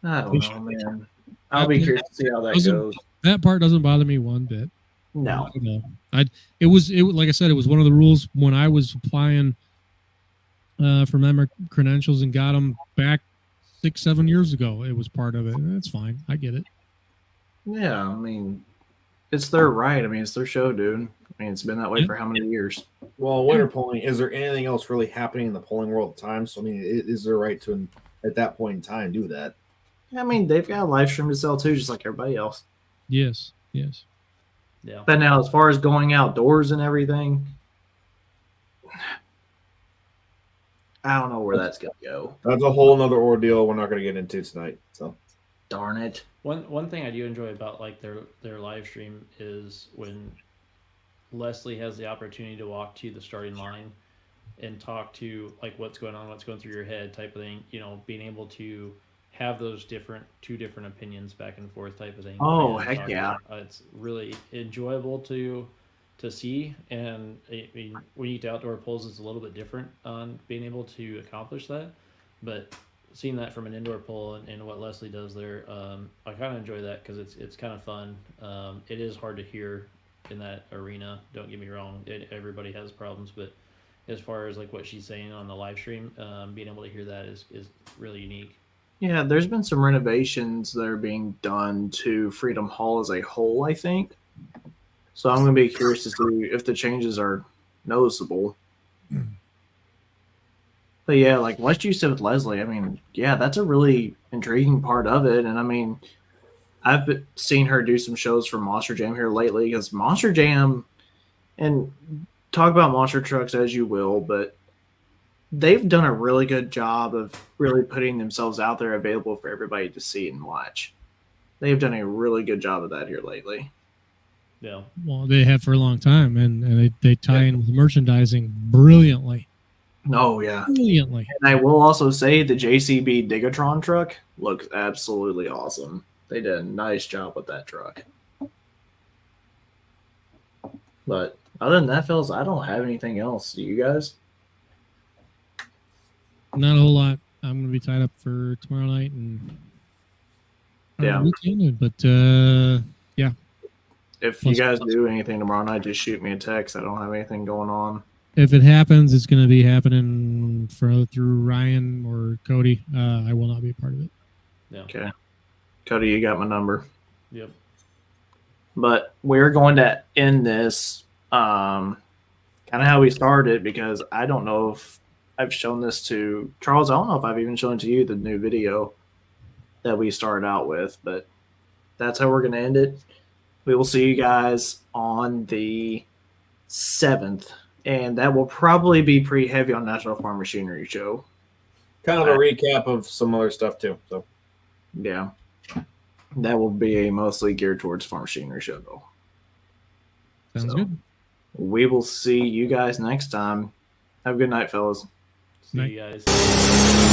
I don't know, man. I'll be curious to see how that goes. That part doesn't bother me one bit. No. It was like I said, it was one of the rules when I was applying for member credentials and got them back 6-7 years ago. It was part of it. That's fine. I get it. Yeah, I mean, it's their right. I mean, it's their show, dude. I mean, it's been that way for how many years? Well, winter polling, is there anything else really happening in the polling world at the time? So, I mean, is their right to, at that point in time, do that? I mean, they've got a live stream to sell too, just like everybody else. Yes. Yeah. But now, as far as going outdoors and everything, I don't know where that's going to go. That's a whole nother ordeal we're not going to get into tonight. So, darn it. One thing I do enjoy about like their live stream is when Leslie has the opportunity to walk to the starting line and talk to like what's going on, what's going through your head type of thing, being able to have those two different opinions back and forth type of thing. Oh, heck yeah. It's really enjoyable to see, and I mean, when you get to outdoor polls, it's a little bit different on being able to accomplish that, but seeing that from an indoor poll and what Leslie does there, I kind of enjoy that because it's kind of fun. It is hard to hear in that arena, don't get me wrong, everybody has problems, but as far as like what she's saying on the live stream, being able to hear that is really unique. Yeah, there's been some renovations that are being done to Freedom Hall as a whole, I think. So I'm going to be curious to see if the changes are noticeable. But yeah, like what you said with Leslie, I mean, yeah, that's a really intriguing part of it. And I mean, I've seen her do some shows for Monster Jam here lately, because Monster Jam, and talk about monster trucks as you will, but they've done a really good job of really putting themselves out there available for everybody to see and watch. They've done a really good job of that here lately. Yeah. Well, they have for a long time, and they tie in with merchandising brilliantly. Oh, yeah. Brilliantly. And I will also say the JCB Digatron truck looks absolutely awesome. They did a nice job with that truck. But other than that, fellas, I don't have anything else. Do you guys? Not a whole lot. I'm going to be tied up for tomorrow night and weekend, but yeah. If you guys do anything tomorrow night, just shoot me a text. I don't have anything going on. If it happens, it's going to be happening through Ryan or Cody. I will not be a part of it. Yeah. Okay. Cody, you got my number. Yep. But we're going to end this kind of how we started, because I don't know if I've shown this to Charles. I don't know if I've even shown it to you, the new video that we started out with, but that's how we're going to end it. We will see you guys on the 7th, and that will probably be pretty heavy on National Farm Machinery Show. Kind of a recap of some other stuff too. So yeah, that will be mostly geared towards Farm Machinery Show though. Sounds good. We will see you guys next time. Have a good night, fellas. See you guys.